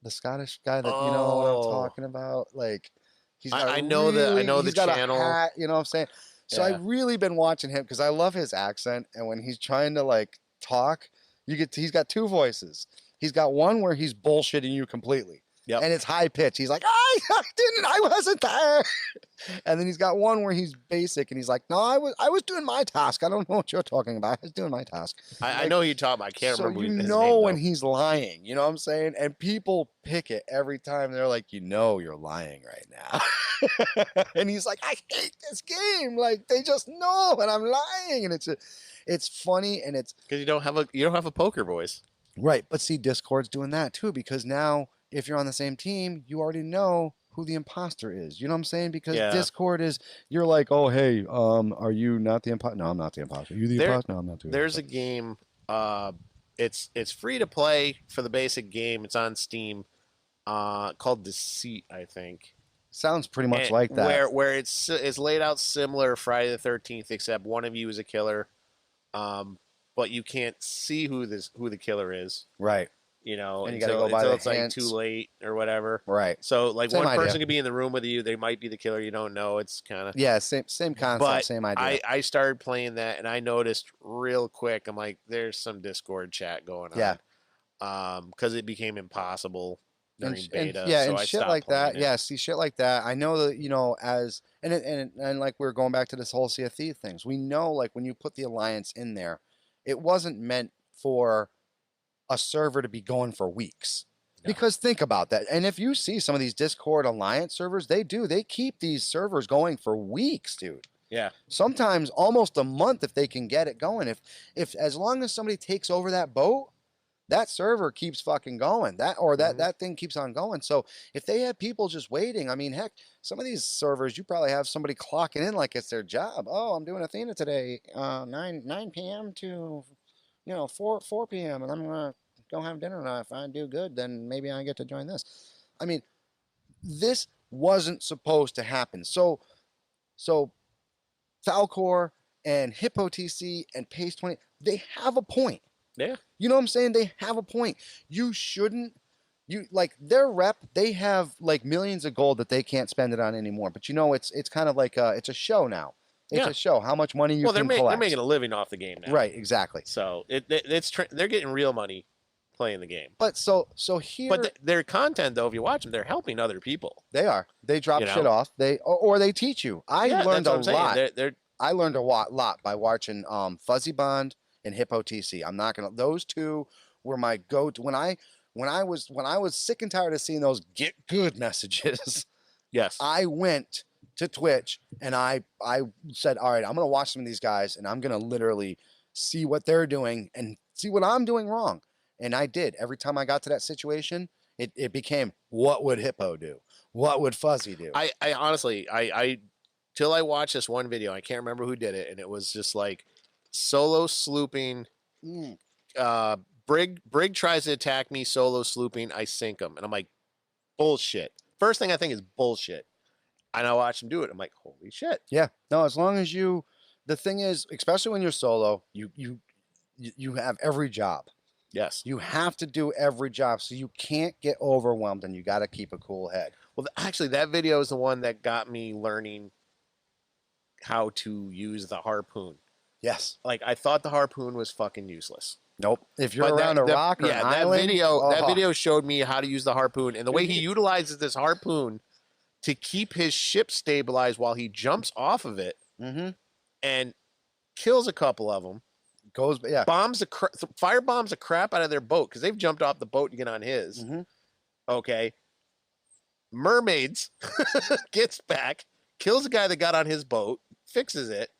The Scottish guy that you know what I'm Oh, talking about. Like he's got I know the he's got a channel. hat. You know what I'm saying? So Yeah. I've really been watching him because I love his accent, and when he's trying to like talk, he's got two voices. He's got one where he's bullshitting you completely. Yep. And it's high pitch. He's like, I wasn't there. And then he's got one where he's basic and he's like, no, I was doing my task. I don't know what you're talking about. I was doing my task. I know who you're talking about. I can't So remember you his know name, when though. he's lying, you know what I'm saying? And people pick it every time. They're like, you know, you're lying right now. And he's like, I hate this game. Like they just know, and I'm lying. And it's funny, and it's Because you don't have a poker voice. right. But see, Discord's doing that too because now if you're on the same team, you already know who the imposter is. You know what I'm saying? Because Yeah. Discord is you're like, oh hey, are you not the imposter? No, I'm not the imposter. Are you the imposter? No, I'm not the imposter. There's a game. It's free to play for the basic game. It's on Steam. Called Deceit, I think. Sounds pretty much And like that. Where it's laid out similar Friday the 13th, except one of you is a killer. But you can't see who the killer is. Right. You know, and you got to go by the it's hints. like too late or whatever. Right. So like Same one idea. person could be in the room with you. They might be the killer. You don't know. It's kind of Yeah, same concept, but same idea. I started playing that and I noticed real quick. I'm like, there's some Discord chat going on. Yeah. Because it became impossible during beta. Yeah, so and I shit stopped like that. playing it. Yeah, see shit like that. I know that you know as and like we're going back to this whole Sea of Thieves things. We know like when you put the alliance in there, it wasn't meant for a server to be going for weeks. No. Because think about that. And if you see some of these Discord alliance servers, they keep these servers going for weeks, dude. Yeah. Sometimes almost a month if they can get it going. If as long as somebody takes over that boat, that server keeps fucking going. That thing keeps on going. So if they have people just waiting, I mean, heck, some of these servers you probably have somebody clocking in like it's their job. Oh, I'm doing Athena today, 9 p.m. to 4 p.m. and I'm gonna go have dinner. And if I do good, then maybe I get to join this. I mean, this wasn't supposed to happen. So Falcor and Hippo TC and Pace 20, they have a point. Yeah. You know what I'm saying? They have a point. You shouldn't. You like their rep. They have like millions of gold that they can't spend it on anymore. But it's kind of like it's a show now. It's a show. How much money you can collect. They're making a living off the game now. Right. Exactly. So they're getting real money playing the game. But so here. But their content though, if you watch them, they're helping other people. They are. They drop shit off. Or they teach you. I learned a lot. I learned a lot by watching Fuzzy Bond and Hippo TC. I'm not gonna. Those two were my go-to when I was sick and tired of seeing those get good messages. Yes. I went to Twitch and I said, all right, I'm gonna watch some of these guys and I'm gonna literally see what they're doing and see what I'm doing wrong. And I did. Every time I got to that situation, it became, what would Hippo do? What would Fuzzy do? I honestly, till I watched this one video, I can't remember who did it, and it was just like solo slooping. Brig tries to attack me, solo slooping, I sink him. And I'm like, bullshit. First thing I think is bullshit. And I watch him do it. I'm like, holy shit. Yeah. No, as long as the thing is, especially when you're solo, you have every job. Yes. You have to do every job, so you can't get overwhelmed and you got to keep a cool head. Well, actually, that video is the one that got me learning how to use the harpoon. Yes. Like, I thought the harpoon was fucking useless. Nope. If you're around a rock or an island. That video showed me how to use the harpoon and the way he utilizes this harpoon to keep his ship stabilized while he jumps off of it and kills a couple of them. Fire bombs the crap out of their boat because they've jumped off the boat to get on his. Okay. Mermaids gets back, kills the guy that got on his boat, fixes it,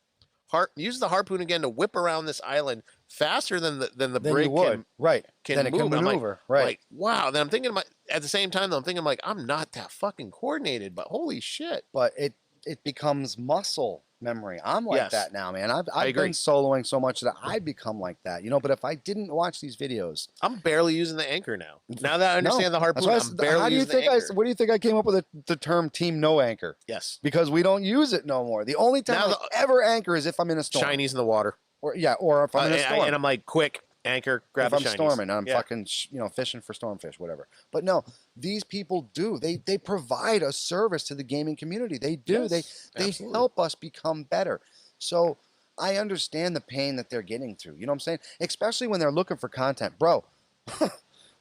uses the harpoon again to whip around this island faster than the brig can, right. Can then move. It can maneuver. Right. Like, wow. Then I'm thinking at the same time, though, I'm thinking like, I'm not that fucking coordinated, but holy shit. But it becomes muscle memory. I'm like that now, man. I've been soloing so much that I become like that, But if I didn't watch these videos, I'm barely using the anchor now. Now that I understand the harpoon, I'm barely using the anchor. What do you think I came up with the term team no anchor? Yes, because we don't use it no more. The only time I ever anchor is if I'm in a storm. Chinese in the water, or if I'm in a storm. And I'm like quick. Anchor, grab if the I'm shinies. storming, I'm Yeah. fucking fishing for stormfish, whatever. But no, these people do. They provide a service to the gaming community. They do. Yes, They absolutely. help us become better. So I understand the pain that they're getting through. You know what I'm saying? Especially when they're looking for content, bro.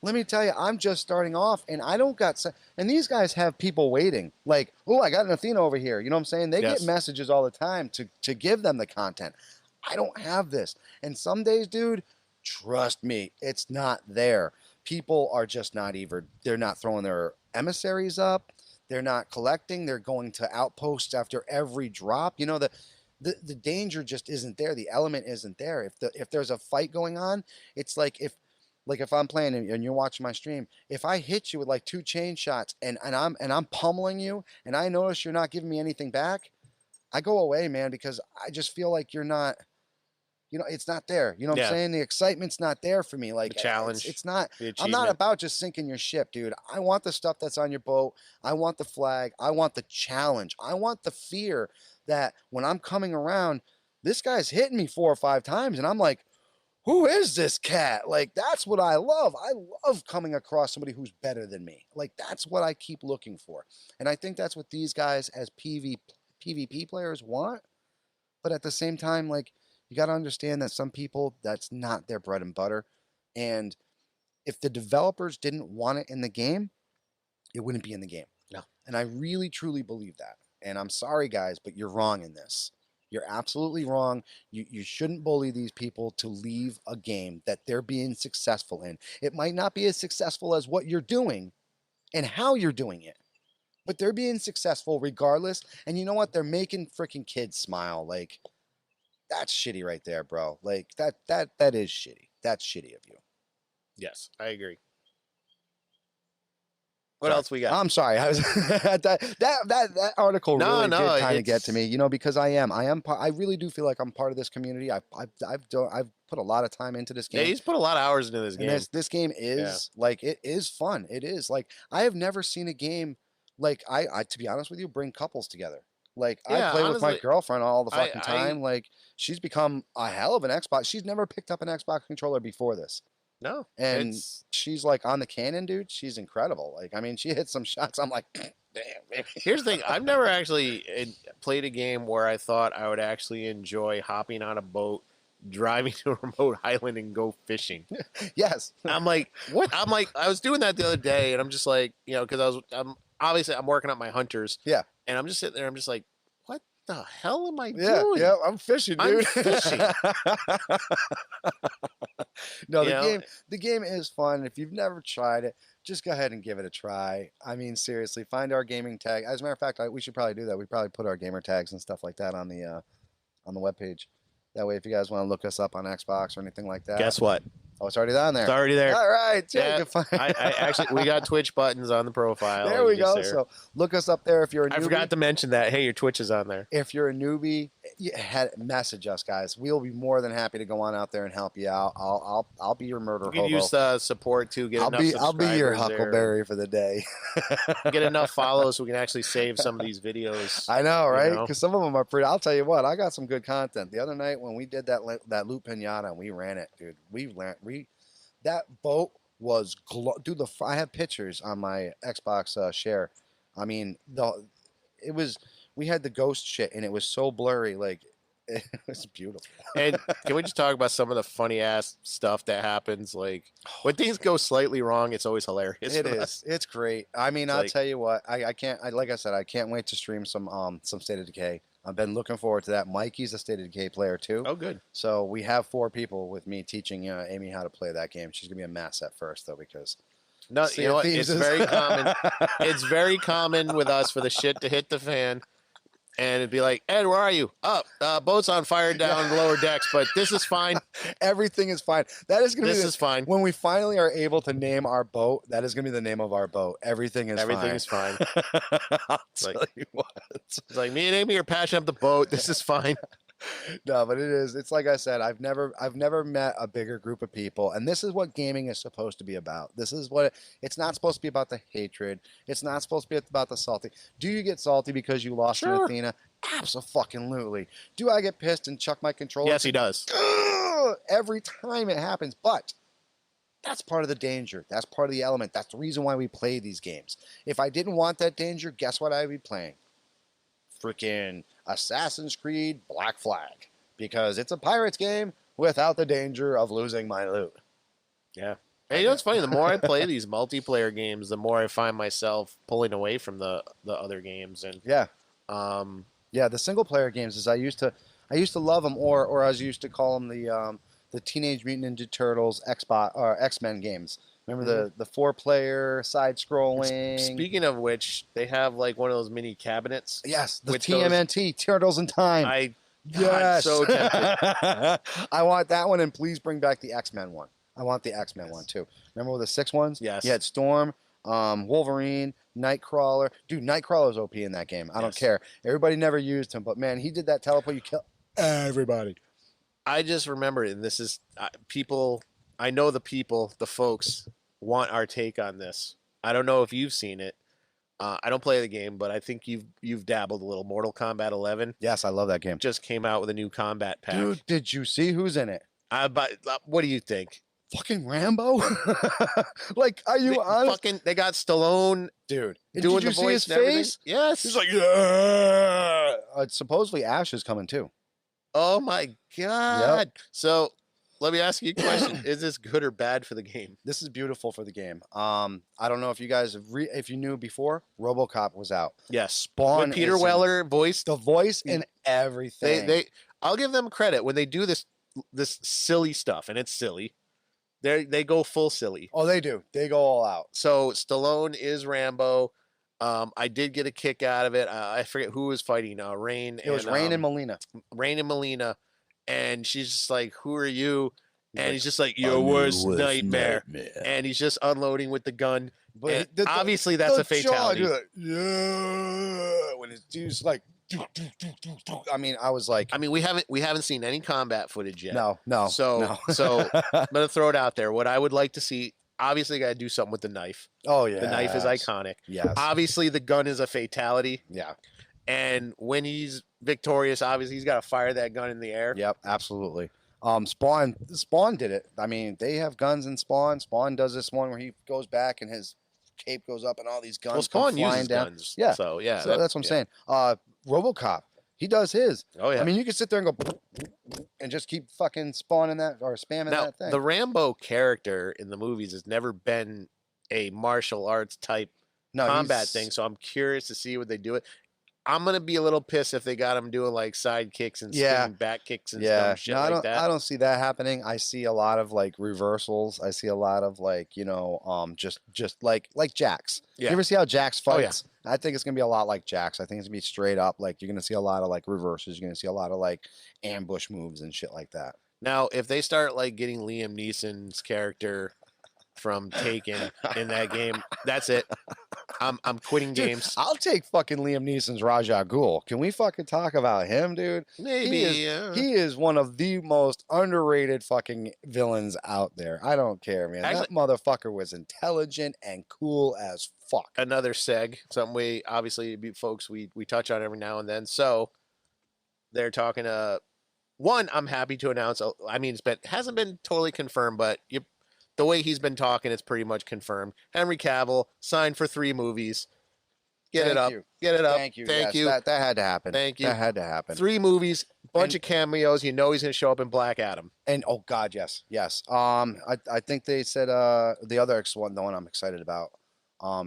Let me tell you, I'm just starting off, and I don't got. And these guys have people waiting. Like, oh, I got an Athena over here. You know what I'm saying? They get messages all the time to give them the content. I don't have this. And some days, dude, trust me, it's not there. People are just not even. They're not throwing their emissaries up. They're not collecting. They're going to outposts after every drop. You know the danger just isn't there. The element isn't there. If there's a fight going on, it's like if I'm playing and you're watching my stream, if I hit you with like 2 chain shots and I'm pummeling you and I notice you're not giving me anything back, I go away, man, because I just feel like you're not, it's not there. You know what I'm saying? The excitement's not there for me. Like the challenge, it's not. the I'm not about just sinking your ship, dude. I want the stuff that's on your boat. I want the flag. I want the challenge. I want the fear that when I'm coming around, this guy's hitting me 4 or 5 times, and I'm like, who is this cat? Like, that's what I love. I love coming across somebody who's better than me. Like, that's what I keep looking for. And I think that's what these guys as PvP players want. But at the same time, like, you got to understand that some people, that's not their bread and butter. And if the developers didn't want it in the game, it wouldn't be in the game. No. And I really, truly believe that. And I'm sorry, guys, but you're wrong in this. You're absolutely wrong. You shouldn't bully these people to leave a game that they're being successful in. It might not be as successful as what you're doing and how you're doing it, but they're being successful regardless. And you know what? They're making freaking kids smile. Like, that's shitty right there, bro. Like, that is shitty. That's shitty of you. Yes, I agree. What else we got? I'm sorry. I was that article really did kind of get to me, because I really do feel like I'm part of this community. I've put a lot of time into this game. Yeah, he's put a lot of hours into this game. And this game is like, it is fun. It is like, I have never seen a game like I to be honest with you, bring couples together. Like, I play with my girlfriend all the fucking time. Like, she's become a hell of an Xbox. She's never picked up an Xbox controller before this. No. And she's like on the cannon, dude. She's incredible. Like, I mean, she hits some shots. I'm like, damn, man. Here's the thing. I've never actually played a game where I thought I would actually enjoy hopping on a boat, driving to a remote island, and go fishing. Yes. I'm like, what? I was doing that the other day, and I'm just like, because I'm working on my hunters. Yeah. And I'm just sitting there. I'm just like, what the hell am I doing? Yeah, I'm fishing, dude. I'm fishing. No, the game is fun. If you've never tried it, just go ahead and give it a try. I mean, seriously, find our gaming tag. As a matter of fact, we should probably do that. We probably put our gamer tags and stuff like that on the webpage. That way, if you guys want to look us up on Xbox or anything like that. Guess what? Oh, it's already on there. It's already there. All right. Yeah, I actually, we got Twitch buttons on the profile. There we go. So look us up there if you're a newbie. I forgot to mention that. Hey, your Twitch is on there. If you're a newbie, message us, guys. We'll be more than happy to go on out there and help you out. I'll be your murder hobo. You can use support to get enough subscribers. I'll be your Huckleberry for the day. Get enough follows so we can actually save some of these videos. I know, right? Because some of them are pretty. I'll tell you what, I got some good content. The other night when we did that loot pinata, and we ran it, dude. That boat was dude. I have pictures on my Xbox share. I mean, we had the ghost shit, and it was so blurry, like it was beautiful. And can we just talk about some of the funny ass stuff that happens? Like, when things go slightly wrong, it's always hilarious. It is. It's great. I mean, I'll tell you what. I can't. Like I said, I can't wait to stream some State of Decay. I've been looking forward to that. Mikey's a State of Decay player too. Oh, good. So we have 4 people with me teaching Amy how to play that game. She's gonna be a mess at first though, because you know what? It's very common. It's very common with us for the shit to hit the fan. And it'd be like, Ed, where are you? Up. Boat's on fire down the lower decks, but this is fine. Everything is fine. That is going to be. This is fine. When we finally are able to name our boat, that is going to be the name of our boat. Everything is fine. I'll tell you what. It's like me and Amy are patching up the boat. This is fine. No, but it is. It's like I said. I've never met a bigger group of people, and this is what gaming is supposed to be about. This is what it's not supposed to be about. The hatred. It's not supposed to be about the salty. Do you get salty because you lost an Athena? Absolutely. Do I get pissed and chuck my controller? Yes, he does. every time it happens. But that's part of the danger. That's part of the element. That's the reason why we play these games. If I didn't want that danger, guess what I'd be playing? Freaking Assassin's Creed Black Flag. Because it's a pirates game without the danger of losing my loot. Yeah. And you know what's funny? The more I play these multiplayer games, the more I find myself pulling away from the other games. And yeah, the single player games is I used to love them, or as I used to call them, the Teenage Mutant Ninja Turtles X-Men games. Remember the 4-player side scrolling. Speaking of which, they have like one of those mini cabinets. Yes, the TMNT Turtles in Time. Yes, so tempted. I want that one, and please bring back the X-Men one. I want the X-Men one too. Remember with the 6 ones? Yes. You had Storm, Wolverine, Nightcrawler. Dude, Nightcrawler's OP in that game. I don't care. Everybody never used him, but man, he did that teleport. You kill everybody. I just remember it, and this is people. I know the folks want our take on this. I don't know if you've seen it. I don't play the game, but I think you've dabbled a little. Mortal Kombat 11. Yes, I love that game. Just came out with a new combat pack. Dude, did you see who's in it? What do you think? Fucking Rambo? Like, are you honest? They got Stallone, dude, doing the voice. See his face? Yes. He's like, yeah. Supposedly Ash is coming too. Oh my god! Yep. So, let me ask you a question: is this good or bad for the game? This is beautiful for the game. I don't know if you guys if you knew before, RoboCop was out. Yes, Spawn. When Peter Weller voiced the voice and everything. I'll give them credit when they do this silly stuff, and it's silly. They go full silly. Oh, they do. They go all out. So Stallone is Rambo. I did get a kick out of it. I forget who was fighting. Rain. It was Rain and Melina. Rain and Melina, and she's just like, "Who are you?" And he's just like, "Your worst nightmare." And he's just unloading with the gun. But obviously, that's a fatality. Yeah. When his dude's like, I mean, I was like, we haven't seen any combat footage yet. No. So I'm gonna throw it out there. What I would like to see. Obviously, got to do something with the knife. Oh yeah, the knife is iconic. Yes. Obviously, the gun is a fatality. Yeah. And when he's victorious, obviously he's got to fire that gun in the air. Yep, absolutely. Spawn did it. I mean, they have guns in Spawn. Spawn does this one where he goes back and his cape goes up and all these guns come flying down. Guns. Yeah. So yeah, so that's what I'm saying. RoboCop, he does his. Oh yeah. I mean, you can sit there and go and just keep fucking spawning that or spamming that thing. The Rambo character in the movies has never been a martial arts type combat thing, so I'm curious to see what they do it. I'm gonna be a little pissed if they got him doing like side kicks and spinning back kicks and dumb shit like that. I don't see that happening. I see a lot of like reversals. I see a lot of like just like Jax. Yeah. You ever see how Jax fights? Oh, yeah. I think it's gonna be a lot like Jax. I think it's gonna be straight up. Like you're gonna see a lot of like reverses. You're gonna see a lot of like ambush moves and shit like that. Now, if they start like getting Liam Neeson's character from Taken in that game, that's it. I'm quitting games. I'll take fucking Liam Neeson's Ra's al Ghul. Can we fucking talk about him, dude? Maybe. He is one of the most underrated fucking villains out there. I don't care, man. That motherfucker was intelligent and cool as fuck. Another seg, something we obviously folks we touch on every now and then. So they're talking one, I'm happy to announce. I mean, hasn't been totally confirmed, but the way he's been talking, it's pretty much confirmed. Henry Cavill signed for 3 movies. Get it up. Thank you. Thank you. That had to happen. Thank you. That had to happen. 3 movies, bunch of cameos. You know he's going to show up in Black Adam. And oh god, yes. I think they said the other one, the one I'm excited about,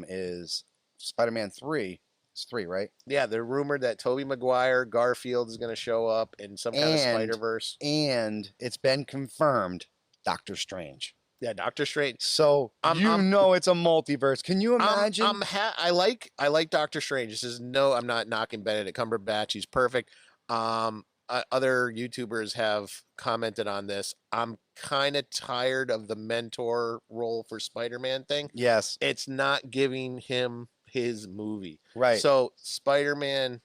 is Spider-Man 3. It's 3, right? Yeah, they're rumored that Tobey Maguire, Garfield is going to show up in some kind of Spider-Verse. And it's been confirmed, Doctor Strange. Yeah, Doctor Strange. So know it's a multiverse. Can you imagine? I like Doctor Strange. This is I'm not knocking Benedict Cumberbatch. He's perfect. Other YouTubers have commented on this. I'm kind of tired of the mentor role for Spider-Man thing. Yes, it's not giving him his movie. Right. So Spider-Man,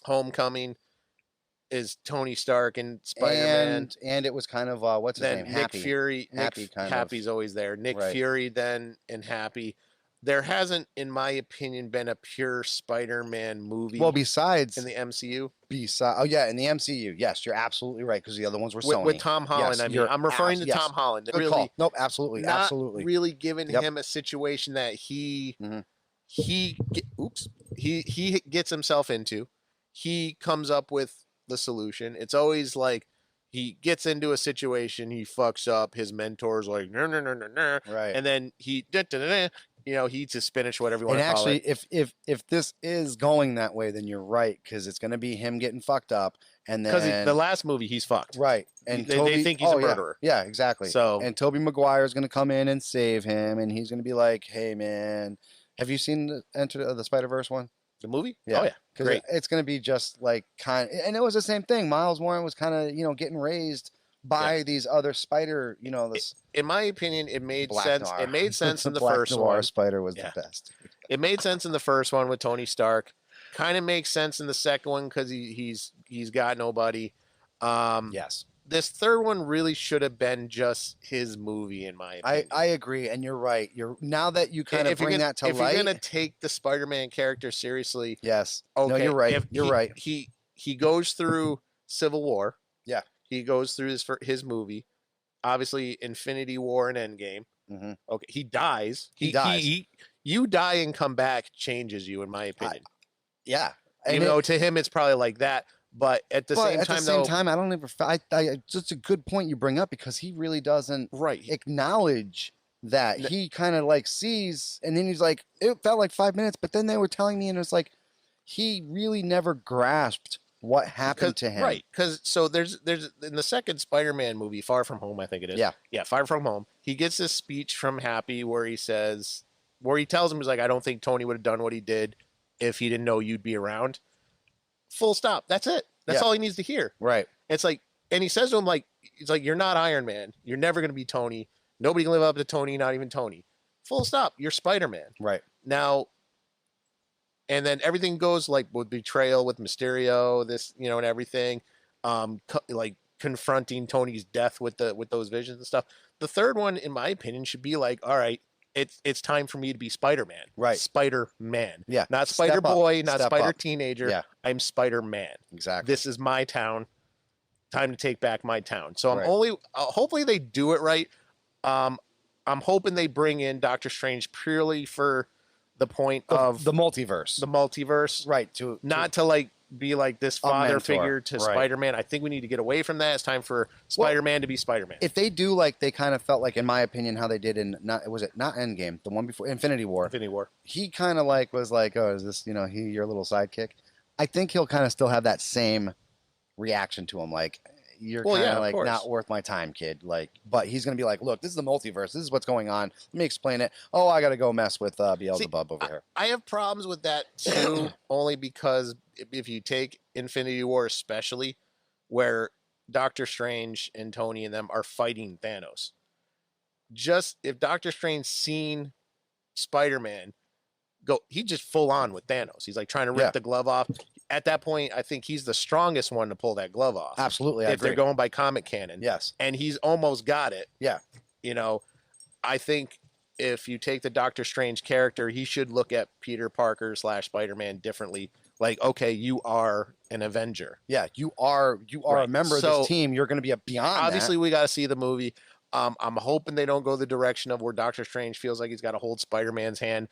Homecoming is Tony Stark and Spider-Man, and it was kind of what's his name? Nick Fury. Happy's always there. Nick Fury then and Happy. there hasn't, in my opinion, been a pure Spider-Man movie Well, in besides the MCU. oh yeah, in the MCU, yes, you're absolutely right because the other ones were With Sony. Tom Holland, Yes, I mean, I'm referring to yes. Tom Holland. Good Really, call. Nope, absolutely, not absolutely. really giving Yep. him a situation that hmm he gets himself into. He comes up with the solution. It's always like he gets into a situation, he fucks up. His mentor's like, no, no, no, no, no, Right. and then he, he eats his spinach, whatever you want And to call actually, it. if this is going that way, then you're right because it's going to be him getting fucked up, and Because then the last movie, he's fucked. right, and They think he's a yeah, murderer. yeah, exactly. So And Tobey Maguire is going to come in and save him, and he's going to be like, "Hey, man, have you seen the Enter the Spider-Verse one?" the movie, Yeah. oh yeah, Because great. it's going to be just like and it was the same thing. Miles Warren was kind of getting raised by these other spider, this In my opinion, it made Black sense. Noir. It made sense in the Black first Noir one. spider was Yeah. the best. It made sense in the first one with Tony Stark. Kind of makes sense in the second one because he's got nobody. Yes. This third one really should have been just his movie, in my opinion. I agree, and you're right. Now that you kind of bring that to if light. you're gonna take the Spider-Man character seriously, Yes. okay, No, you're right. You're right. He goes through Civil War. Yeah. He goes through his movie. Obviously, Infinity War and Endgame. Mm-hmm. Okay, he dies. He dies. You die and come back changes you, in my opinion. Yeah. Even though to him it's probably like that, but at the same time, I don't ever. It's a good point you bring up because he really doesn't acknowledge that he kind of like sees, and then he's like, it felt like 5 minutes, but then they were telling me, and it's like he really never grasped what happened to him. Right, because there's in the second Spider-Man movie, Far From Home, I think it is. Yeah, Far From Home. He gets this speech from Happy where he tells him, he's like, I don't think Tony would have done what he did if he didn't know you'd be around. Full stop. That's it. That's all he needs to hear. Right. It's like, and he says to him, like, it's like, you're not Iron Man. You're never going to be Tony. Nobody can live up to Tony, not even Tony. Full stop. You're Spider-Man. Right. Now, and then everything goes like with betrayal with Mysterio, and everything, like confronting Tony's death with those visions and stuff. The third one, in my opinion, should be like, all right, it's time for me to be Spider-Man. Right. Spider-Man. Yeah. Not Spider-Boy, not Spider-Teenager. Yeah. I'm Spider-Man. Exactly. This is my town. Time to take back my town. So I'm hopefully they do it right. I'm hoping they bring in Doctor Strange purely for the point of the multiverse. The multiverse. Right. Not to like be like this father figure to right. Spider-Man. I think we need to get away from that. It's time for Spider-Man to be Spider-Man. If they do like they kind of felt like, in my opinion, how they did in not Endgame, the one before Infinity War. He kind of like was like, oh, is this your little sidekick? I think he'll kind of still have that same reaction to him, like you're kind of like not worth my time, kid. Like, but he's gonna be like, look, this is the multiverse. This is what's going on. Let me explain it. Oh, I gotta go mess with Beelzebub over here. I have problems with that too, only because if you take Infinity War especially, where Doctor Strange and Tony and them are fighting Thanos, just if Doctor Strange seen Spider-Man he's just full on with Thanos. He's like trying to rip the glove off. At that point, I think he's the strongest one to pull that glove off. Absolutely, if they're going by comic canon. Yes, and he's almost got it. Yeah, I think if you take the Doctor Strange character, he should look at Peter Parker / Spider-Man differently. Like, okay, you are an Avenger. Yeah, you are a member of this team. You're going to be beyond. Obviously, we got to see the movie. I'm hoping they don't go the direction of where Doctor Strange feels like he's got to hold Spider-Man's hand.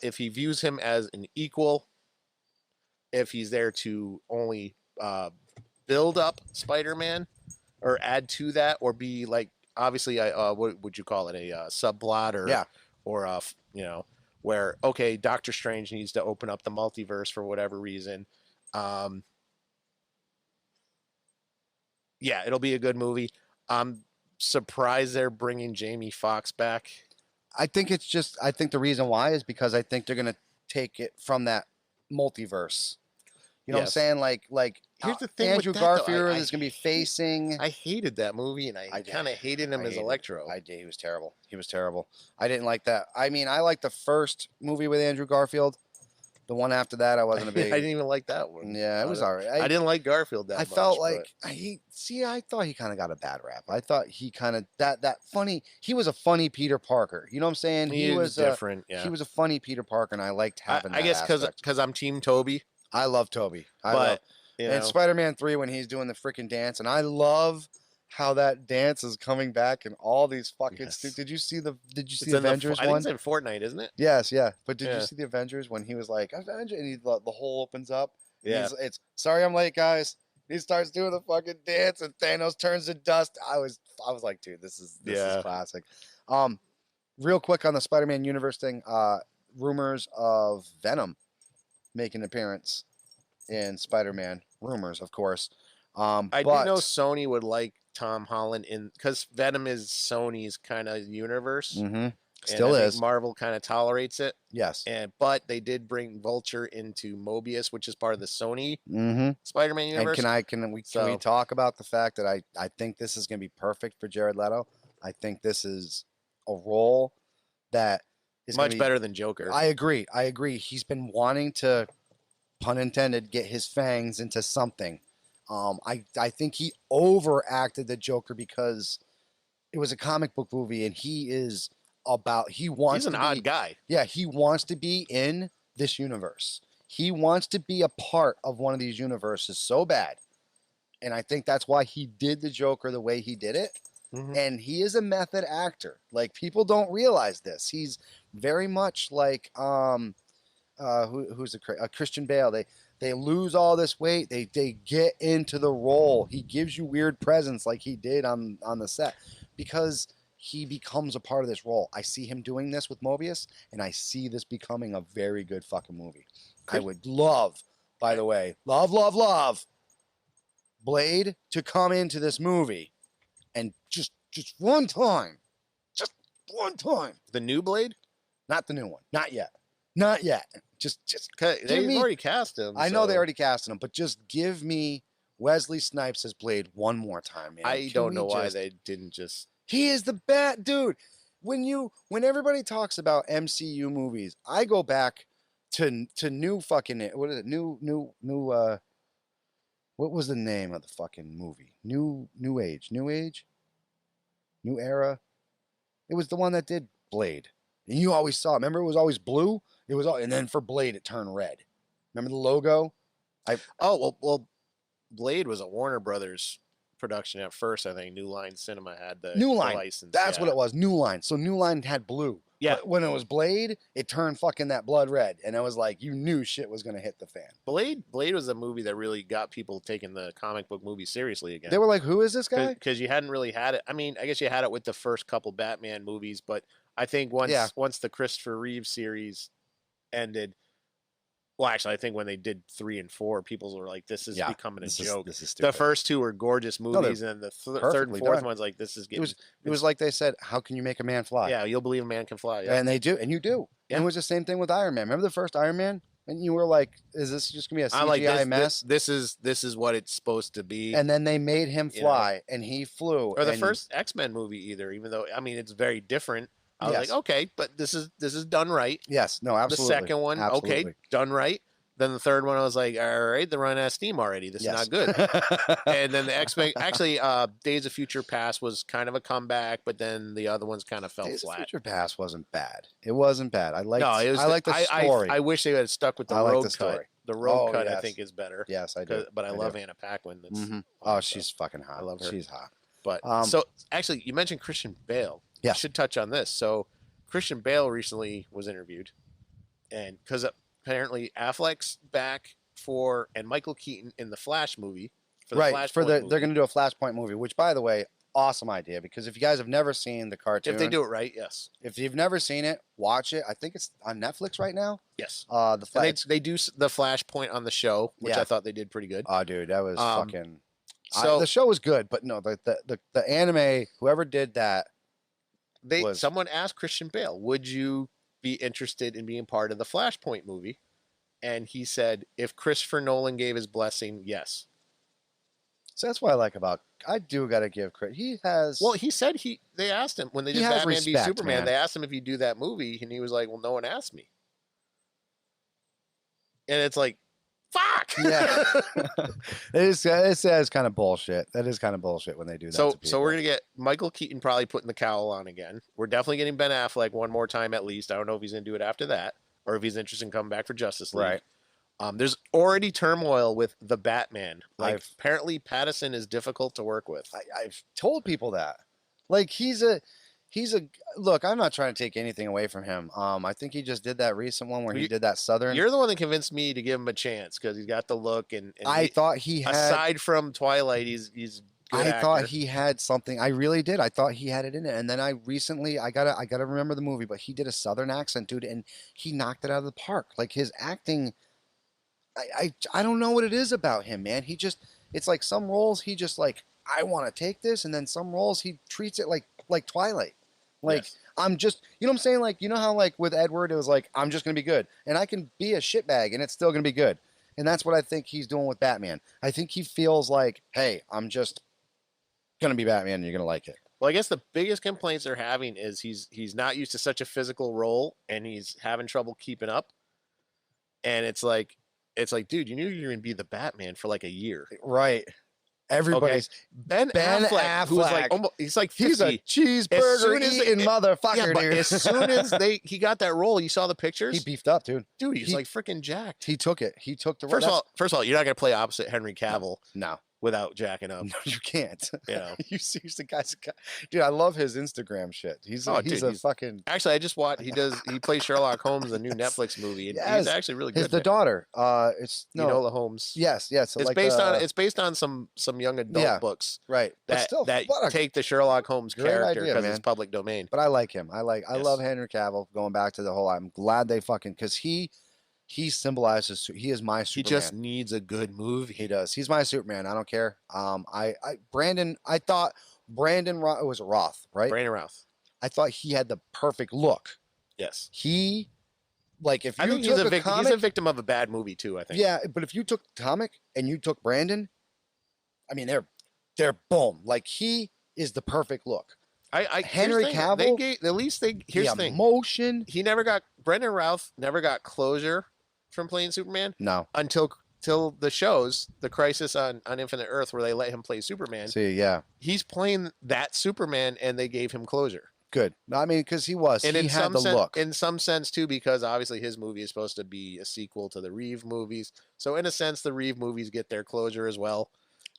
If he views him as an equal, if he's there to only build up Spider-Man or add to that, or be like, obviously, what would you call it, a subplot or where, okay, Doctor Strange needs to open up the multiverse for whatever reason. It'll be a good movie. Surprised they're bringing Jamie Foxx back. I think the reason why is because I think they're going to take it from that multiverse. You know what I'm saying? Like here's the thing, Andrew Garfield is going to be facing. I hated that movie, and I kind of hated him as Electro. I did. He was terrible. I didn't like that. I mean, I liked the first movie with Andrew Garfield. The one after that, I wasn't a big. I didn't even like that one. Yeah, it was all right. I didn't like Garfield that much. I felt but... like I thought he kind of got a bad rap. I thought he kind of that funny. He was a funny Peter Parker. You know what I'm saying? He was different. Yeah, he was a funny Peter Parker, and I liked having. I guess because I'm Team Toby. I love Toby. And Spider-Man 3 when he's doing the freaking dance, and I love how that dance is coming back and all these fucking. Yes. Did you see the Avengers Avengers one? one? I think it's in Fortnite, isn't it? Yes, yeah. But did you see the Avengers when he was like Avenger and the hole opens up? Yeah. It's sorry I'm late, guys. He starts doing the fucking dance and Thanos turns to dust. I was like, dude, this is classic. Real quick on the Spider-Man universe thing, rumors of Venom making an appearance in Spider-Man. Rumors, of course. I do know Sony would like Tom Holland because Venom is Sony's kind of universe. Mm-hmm. Still is. Marvel kind of tolerates it. Yes. But they did bring Vulture into Mobius, which is part of the Sony mm-hmm. Spider-Man universe. And can we talk about the fact that I think this is going to be perfect for Jared Leto? I think this is a role that is much better than Joker. I agree. He's been wanting to, pun intended, get his fangs into something. I think he overacted the Joker because it was a comic book movie, and he's an odd guy. Yeah, he wants to be in this universe. He wants to be a part of one of these universes so bad. And I think that's why he did the Joker the way he did it. Mm-hmm. And he is a method actor. Like, people don't realize this. He's very much like Christian Bale. They lose all this weight. They get into the role. He gives you weird presence like he did on the set because he becomes a part of this role. I see him doing this with Mobius, and I see this becoming a very good fucking movie. I would love, by the way, love Blade to come into this movie and just one time. The new Blade? Not the new one. Not yet. Just they've already cast him. I know they already cast him, but just give me Wesley Snipes as Blade one more time, man. I don't know why they didn't just... He is the bat, dude. When everybody talks about MCU movies, I go back to new fucking, what is it? New what was the name of the fucking movie? New Era. It was the one that did Blade. And you always saw it. Remember, it was always blue. And then for Blade, it turned red. Remember the logo? Well, Blade was a Warner Brothers production at first. I think New Line Cinema had the license. That's what it was. New Line. So New Line had blue. Yeah. But when it was Blade, it turned fucking that blood red, and it was like you knew shit was gonna hit the fan. Blade was a movie that really got people taking the comic book movie seriously again. They were like, "Who is this guy?" Because you hadn't really had it. I mean, I guess you had it with the first couple Batman movies, but I think once the Christopher Reeve series ended. Well, actually, I think when they did 3 and 4, people were like, "This is becoming a joke." This is stupid. The first 2 were gorgeous movies, and the third and fourth one's like, "This is getting." It was like they said, "How can you make a man fly?" Yeah, you'll believe a man can fly. Yeah. And they do, and you do. Yeah. And it was the same thing with Iron Man. Remember the first Iron Man? And you were like, "Is this just gonna be a CGI mess?" This is what it's supposed to be. And then they made him fly, and he flew. Or the first X-Men movie, even though it's very different. I was like, okay, but this is done right. Yes, no, absolutely. The second one, okay, done right. Then the third one, I was like, all right, they're running out of steam already. This is not good. And then the X-Men, actually, Days of Future Past was kind of a comeback, but then the other ones kind of fell flat. Days of Future Past wasn't bad. It wasn't bad. I liked the story. I wish they had stuck with the road cut. The road cut, I think, is better. Yes, I do. But I love Anna Paquin. Oh, she's fucking hot. I love her. She's hot. But so, actually, you mentioned Christian Bale. Yeah. I should touch on this. So, Christian Bale recently was interviewed, and because apparently Affleck's back and Michael Keaton in the Flash movie. They're going to do a Flashpoint movie, which, by the way, awesome idea, because if you guys have never seen the cartoon, if they do it right, yes. If you've never seen it, watch it. I think it's on Netflix right now. Yes. They do the Flashpoint on the show, which I thought they did pretty good. Oh, dude, that was fucking. So the show was good, but no, the anime, whoever did that. Someone asked Christian Bale, would you be interested in being part of the Flashpoint movie? And he said, if Christopher Nolan gave his blessing, yes. So that's what I like about. I do got to give credit. He has. Well, he said they asked him when they did Batman v Superman. Man. They asked him if he'd do that movie, and he was like, "Well, no one asked me." and it's like, fuck. Yeah. It says kind of bullshit. That is kind of bullshit when they do that to people. So we're gonna get Michael Keaton probably putting the cowl on again. We're definitely getting Ben Affleck one more time at least. I don't know if he's gonna do it after that or if he's interested in coming back for Justice League. Right. There's already turmoil with the Batman. Like apparently Pattinson is difficult to work with. I've told people that. Like he's a look, I'm not trying to take anything away from him. I think he just did that recent one where he did that Southern. You're the one that convinced me to give him a chance because he's got the look and I thought he had, aside from Twilight, he's good I actor. thought he had something. I really did. I thought he had it in it. And then I gotta remember the movie, but he did a Southern accent, dude, and he knocked it out of the park. Like his acting, I don't know what it is about him, man. It's like some roles he just like, I want to take this, and then some roles he treats it like Twilight. Like yes. I'm just, you know what I'm saying? Like, you know how like with Edward, it was like, I'm just going to be good. And I can be a shitbag and it's still going to be good. And that's what I think he's doing with Batman. I think he feels like, hey, I'm just going to be Batman and you're going to like it. Well, I guess the biggest complaints they're having is he's not used to such a physical role and he's having trouble keeping up. And it's like, dude, you knew you were going to be the Batman for like a year. Right. Everybody's okay. Ben Affleck, who's like almost, he's like 50. He's a cheeseburger eating motherfucker, yeah, dude. As soon as he got that role, you saw the pictures. He beefed up, dude. Dude, he's like freaking jacked. He took it. He took the role. First of all, you're not gonna play opposite Henry Cavill. No. Without jacking up. No, you can't. You know. You seriously guys, dude, I love his Instagram shit. He's fucking. Actually, I just watched. He plays Sherlock Holmes, the new Netflix movie. And yes. He's actually really good. The daughter. It's Enola Holmes. Yes. So it's like based on some young adult books. Right. That take the Sherlock Holmes character because it's public domain. But I like him. I love Henry Cavill. Going back to the whole, I'm glad they fucking because he symbolizes. He is my Superman. He just needs a good movie. He does. He's my Superman. I don't care. Brandon. I thought Brandon was Roth, right? Brandon Routh. I thought he had the perfect look. Yes. He, like, if you I think took he's a victim of a bad movie too. I think. Yeah, but if you took the comic and you took Brandon, I mean, they're boom. Like he is the perfect look. Henry Cavill. Here's the thing. Emotion. Brandon Routh never got closure from playing Superman. No. Until the shows, the Crisis on Infinite Earth, where they let him play Superman. See, yeah. He's playing that Superman, and they gave him closure. Good. I mean, because he had the look. In some sense, too, because obviously his movie is supposed to be a sequel to the Reeve movies. So in a sense, the Reeve movies get their closure as well.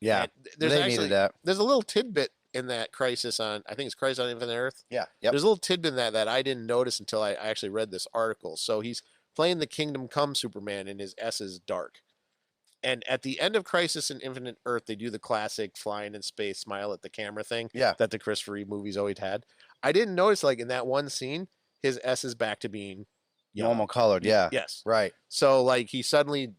Yeah. They needed that. There's a little tidbit in that Crisis on, I think it's Crisis on Infinite Earth. Yeah. Yep. There's a little tidbit in that I didn't notice until I actually read this article. So he's playing the Kingdom Come Superman, and his S is dark. And at the end of Crisis in Infinite Earth, they do the classic flying in space, smile at the camera thing that the Christopher Reeve movies always had. I didn't notice, like, in that one scene, his S is back to being normal colored. Yeah. Yes. Right. So, like, he suddenly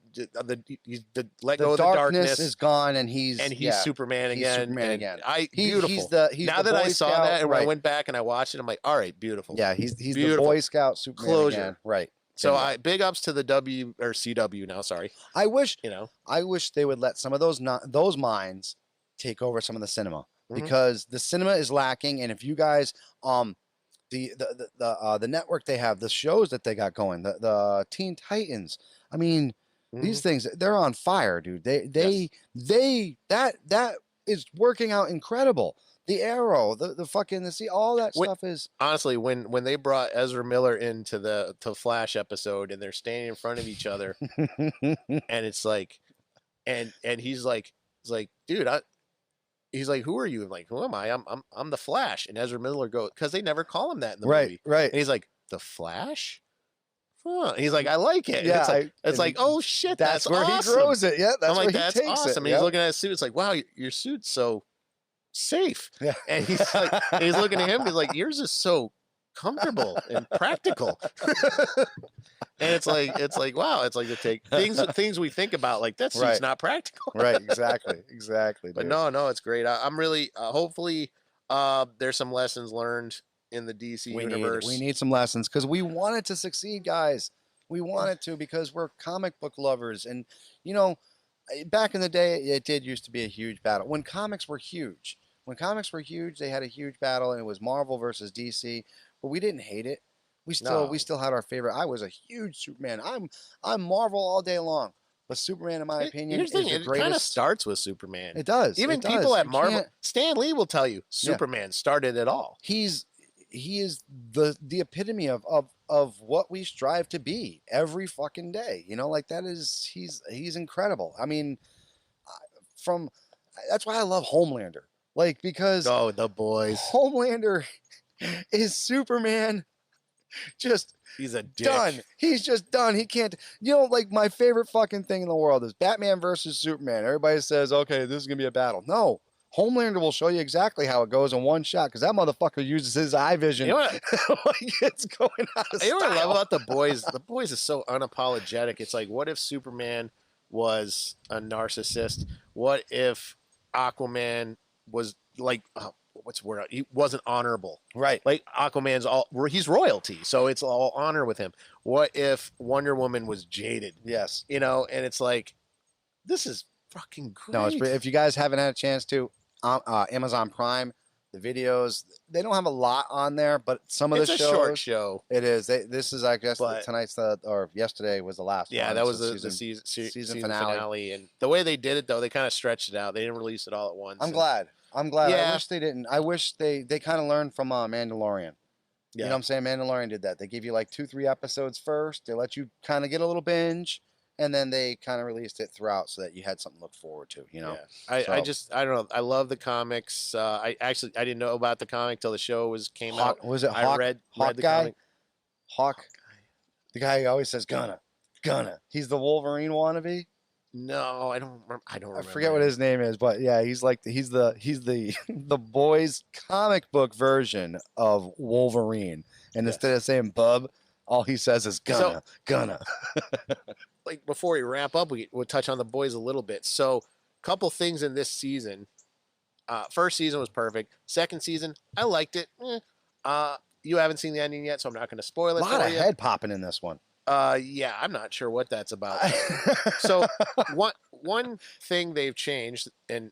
let go of the darkness is gone, and he's Superman again. He's Superman again. Beautiful. He's now the that Boy I saw Scout, that, and when I went back and I watched it, I'm like, all right, beautiful. Yeah, he's beautiful. The Boy Scout Superman closure. Again. Right. So big ups to the CW now. Sorry. I wish they would let some of those minds take over some of the cinema because the cinema is lacking. And if you guys, the network they have, the shows that they got going, the Teen Titans. I mean, these things, they're on fire, dude. That is working out incredible. The Arrow, the fucking all that stuff is honestly when they brought Ezra Miller into the Flash episode and they're standing in front of each other and it's like and he's like dude he's like, who are you? I'm like, who am I? I'm the Flash. And Ezra Miller goes, because they never call him that in the movie. Right. And he's like, the Flash? Huh. He's like, I like it. Yeah, it's like, oh shit, that's where awesome. He grows it. Yeah, that's where that's he takes awesome. it. And he's looking at his suit. It's like, wow, your suit's so safe. Yeah. And he's like, he's looking at him. He's like, yours is so comfortable and practical. And it's like, wow, it's like to take things we think about like that suit's not practical. Right. Exactly. But no, it's great. I'm really hopefully there's some lessons learned in the DC universe. We need some lessons because we want it to succeed, guys. We want it to because we're comic book lovers. And, back in the day, it did used to be a huge battle. When comics were huge, they had a huge battle, and it was Marvel versus DC. But we didn't hate it. We No. still had our favorite. I was a huge Superman. I'm Marvel all day long, but Superman, in my opinion, Here's the is thing. the It kind of greatest. starts with Superman. It does. Even It people does. at You Marvel, can't. Stan Lee will tell you Yeah. Superman started it all. He is the epitome of what we strive to be every fucking day. You know, like that is he's incredible. I mean, from that's why I love Homelander. Like because Oh, the boys. Homelander is Superman just He's a dick. done. He's just done. He can't. You know, like my favorite fucking thing in the world is Batman versus Superman. Everybody says, okay, this is gonna be a battle. No, Homelander will show you exactly how it goes in one shot because that motherfucker uses his eye vision. You know what, like it's going out of you know what I love style. about the boys? The boys is so unapologetic. It's like, what if Superman was a narcissist? What if Aquaman was like, what's the word? He wasn't honorable. Right. Like Aquaman's he's royalty, so it's all honor with him. What if Wonder Woman was jaded? Yes. You know, and it's like, this is fucking great. No, if you guys haven't had a chance to, Amazon Prime, the videos, they don't have a lot on there, but some of it's the a shows. short show. It is. This is, I guess, But- tonight's or yesterday was the last. Yeah, one. that was So the season finale. And the way they did it, though, they kind of stretched it out. They didn't release it all at once. I'm glad. I Yeah. wish they didn't. I wish they kind of learned from Mandalorian. You know what I'm saying? Mandalorian did that. They give you like 2-3 episodes first. They let you kind of get a little binge, and then they kind of released it throughout so that you had something to look forward to. You know? Yeah. I don't know. I love the comics. I didn't know about the comic till the show came out. Was it I Hawk? read Hawk the guy? comic. Hawk. The guy who always says "gonna." He's the Wolverine wannabe. No, I don't remember. I forget what his name is, but yeah, he's the the boys comic book version of Wolverine. And instead of saying "bub," all he says is "gonna." Like before we wrap up, we'll touch on the boys a little bit. So, couple things in this season. First season was perfect. Second season, I liked it. You haven't seen the ending yet, so I'm not going to spoil it. A lot of head popping in this one. Yeah, I'm not sure what that's about. So one thing they've changed, and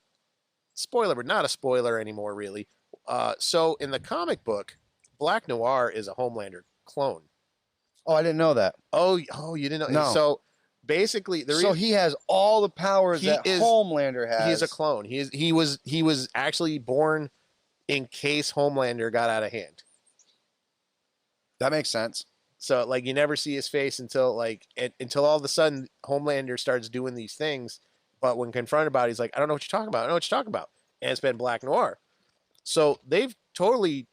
spoiler, but not a spoiler anymore, really. So in the comic book, Black Noir is a Homelander clone. Oh, I didn't know that. Oh, you didn't know? No. So basically, so he has all the powers that Homelander has. He's a clone. He was actually born in case Homelander got out of hand. That makes sense. So like you never see his face until all of a sudden Homelander starts doing these things, but when confronted about it, he's like, I don't know what you're talking about. I don't know what you're talking about. And it's been Black Noir. So they've totally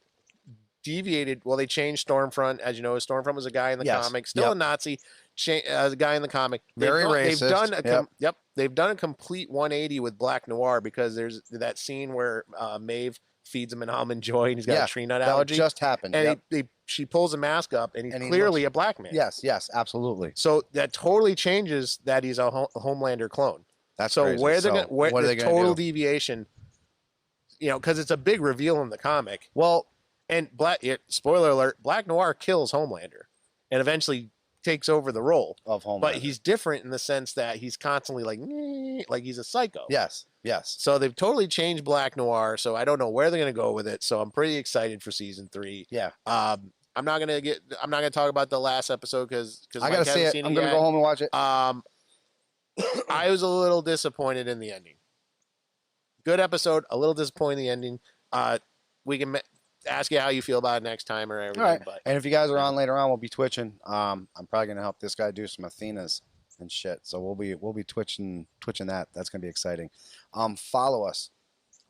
deviated. Well, they changed Stormfront. As you know, Stormfront was a guy in the comic, still a Nazi, a guy in the comic. Very racist. They've done a complete 180 with Black Noir because there's that scene where Maeve feeds him an almond joy and he's got a tree nut allergy. That just happened. And she pulls a mask up and he's clearly a black man. Yes, absolutely. So that totally changes that he's a Homelander clone. That's so crazy. where they're So where what are the they gonna total do? deviation, because it's a big reveal in the comic. Well, and spoiler alert, Black Noir kills Homelander and eventually takes over the role of Homelander. But he's different in the sense that he's constantly like he's a psycho. Yes. So they've totally changed Black Noir. So I don't know where they're going to go with it. So I'm pretty excited for season 3. Yeah. I'm not gonna talk about the last episode because I gotta see it. I'm gonna go home and watch it. I was a little disappointed in the ending. Good episode, a little disappointed in the ending. We can ask you how you feel about it next time or everything. All right. But and if you guys are on later on, we'll be twitching. I'm probably gonna help this guy do some Athenas and shit. So we'll be twitching that. That's gonna be exciting. Follow us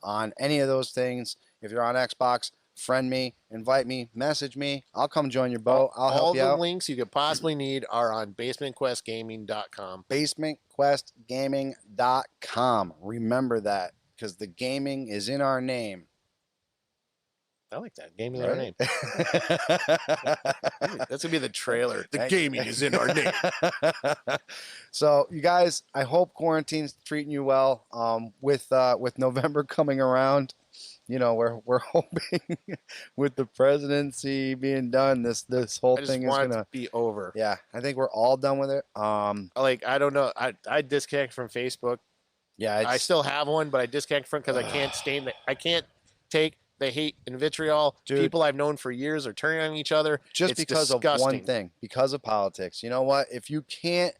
on any of those things. If you're on Xbox, friend me, invite me, message me. I'll come join your boat. I'll help you out. All the links you could possibly need are on basementquestgaming.com. basementquestgaming.com. Remember that, because the gaming is in our name. I like that. Gaming in our name. That's going to be the trailer. The gaming is in our name. So, you guys, I hope quarantine's treating you well. With November coming around, we're hoping with the presidency being done, this whole thing is going to be over. Yeah, I think we're all done with it. I don't know. I disconnect from Facebook. Yeah, I still have one, but I disconnect from because I can't take the hate and vitriol. Dude, people I've known for years are turning on each other. just It's because disgusting. of one thing, because of politics. You know what? If you can't,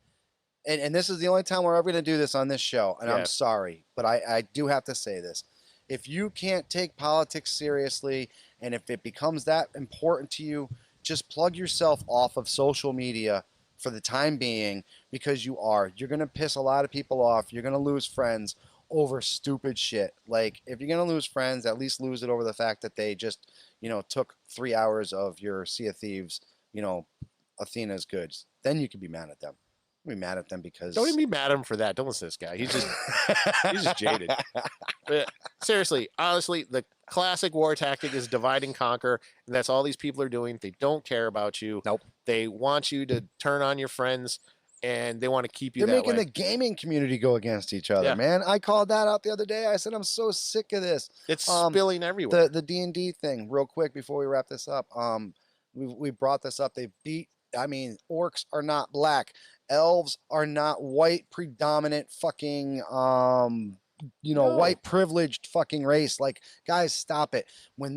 and this is the only time we're ever going to do this on this show, and I'm sorry, but I do have to say this. If you can't take politics seriously, and if it becomes that important to you, just plug yourself off of social media for the time being, because you're going to piss a lot of people off. You're going to lose friends over stupid shit. Like, if you're going to lose friends, at least lose it over the fact that they just, took 3 hours of your Sea of Thieves, Athena's goods. Then you can be mad at them. Be mad at them because don't even be mad at him for that. Don't listen to this guy. He's just jaded. But seriously, honestly, the classic war tactic is divide and conquer, and that's all these people are doing. They don't care about you. Nope. They want you to turn on your friends, and they want to keep you They're that making way. the gaming community go against each other, man. I called that out the other day. I said, I'm so sick of this. It's spilling everywhere. The D&D thing, real quick before we wrap this up. We brought this up. Orcs are not black. Elves are not white predominant fucking white privileged fucking race. Like, guys, stop it. When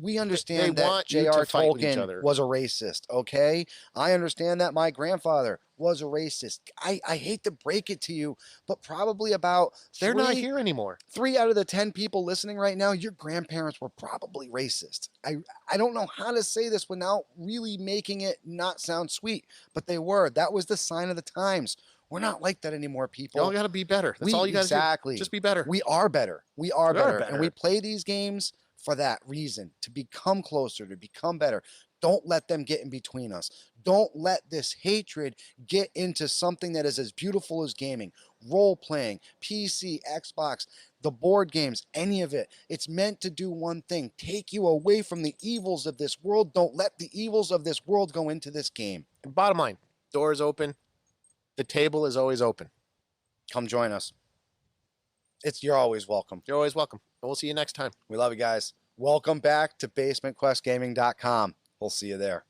we understand that J.R. Tolkien was a racist, okay? I understand that my grandfather was a racist. I hate to break it to you, but probably about they're not here anymore. 3 out of the 10 people listening right now, your grandparents were probably racist. I don't know how to say this without really making it not sound sweet, but they were. That was the sign of the times. We're not like that anymore, people. Y'all got to be better. That's all you got to do. Exactly. Just be better. We are better. We are better. And we play these games for that reason, to become closer, to become better. Don't let them get in between us. Don't let this hatred get into something that is as beautiful as gaming, role-playing, PC, Xbox, the board games, any of it. It's meant to do one thing: take you away from the evils of this world. Don't let the evils of this world go into this game. And bottom line, doors open. The table is always open. Come join us. You're always welcome. You're always welcome. And we'll see you next time. We love you guys. Welcome back to basementquestgaming.com. We'll see you there.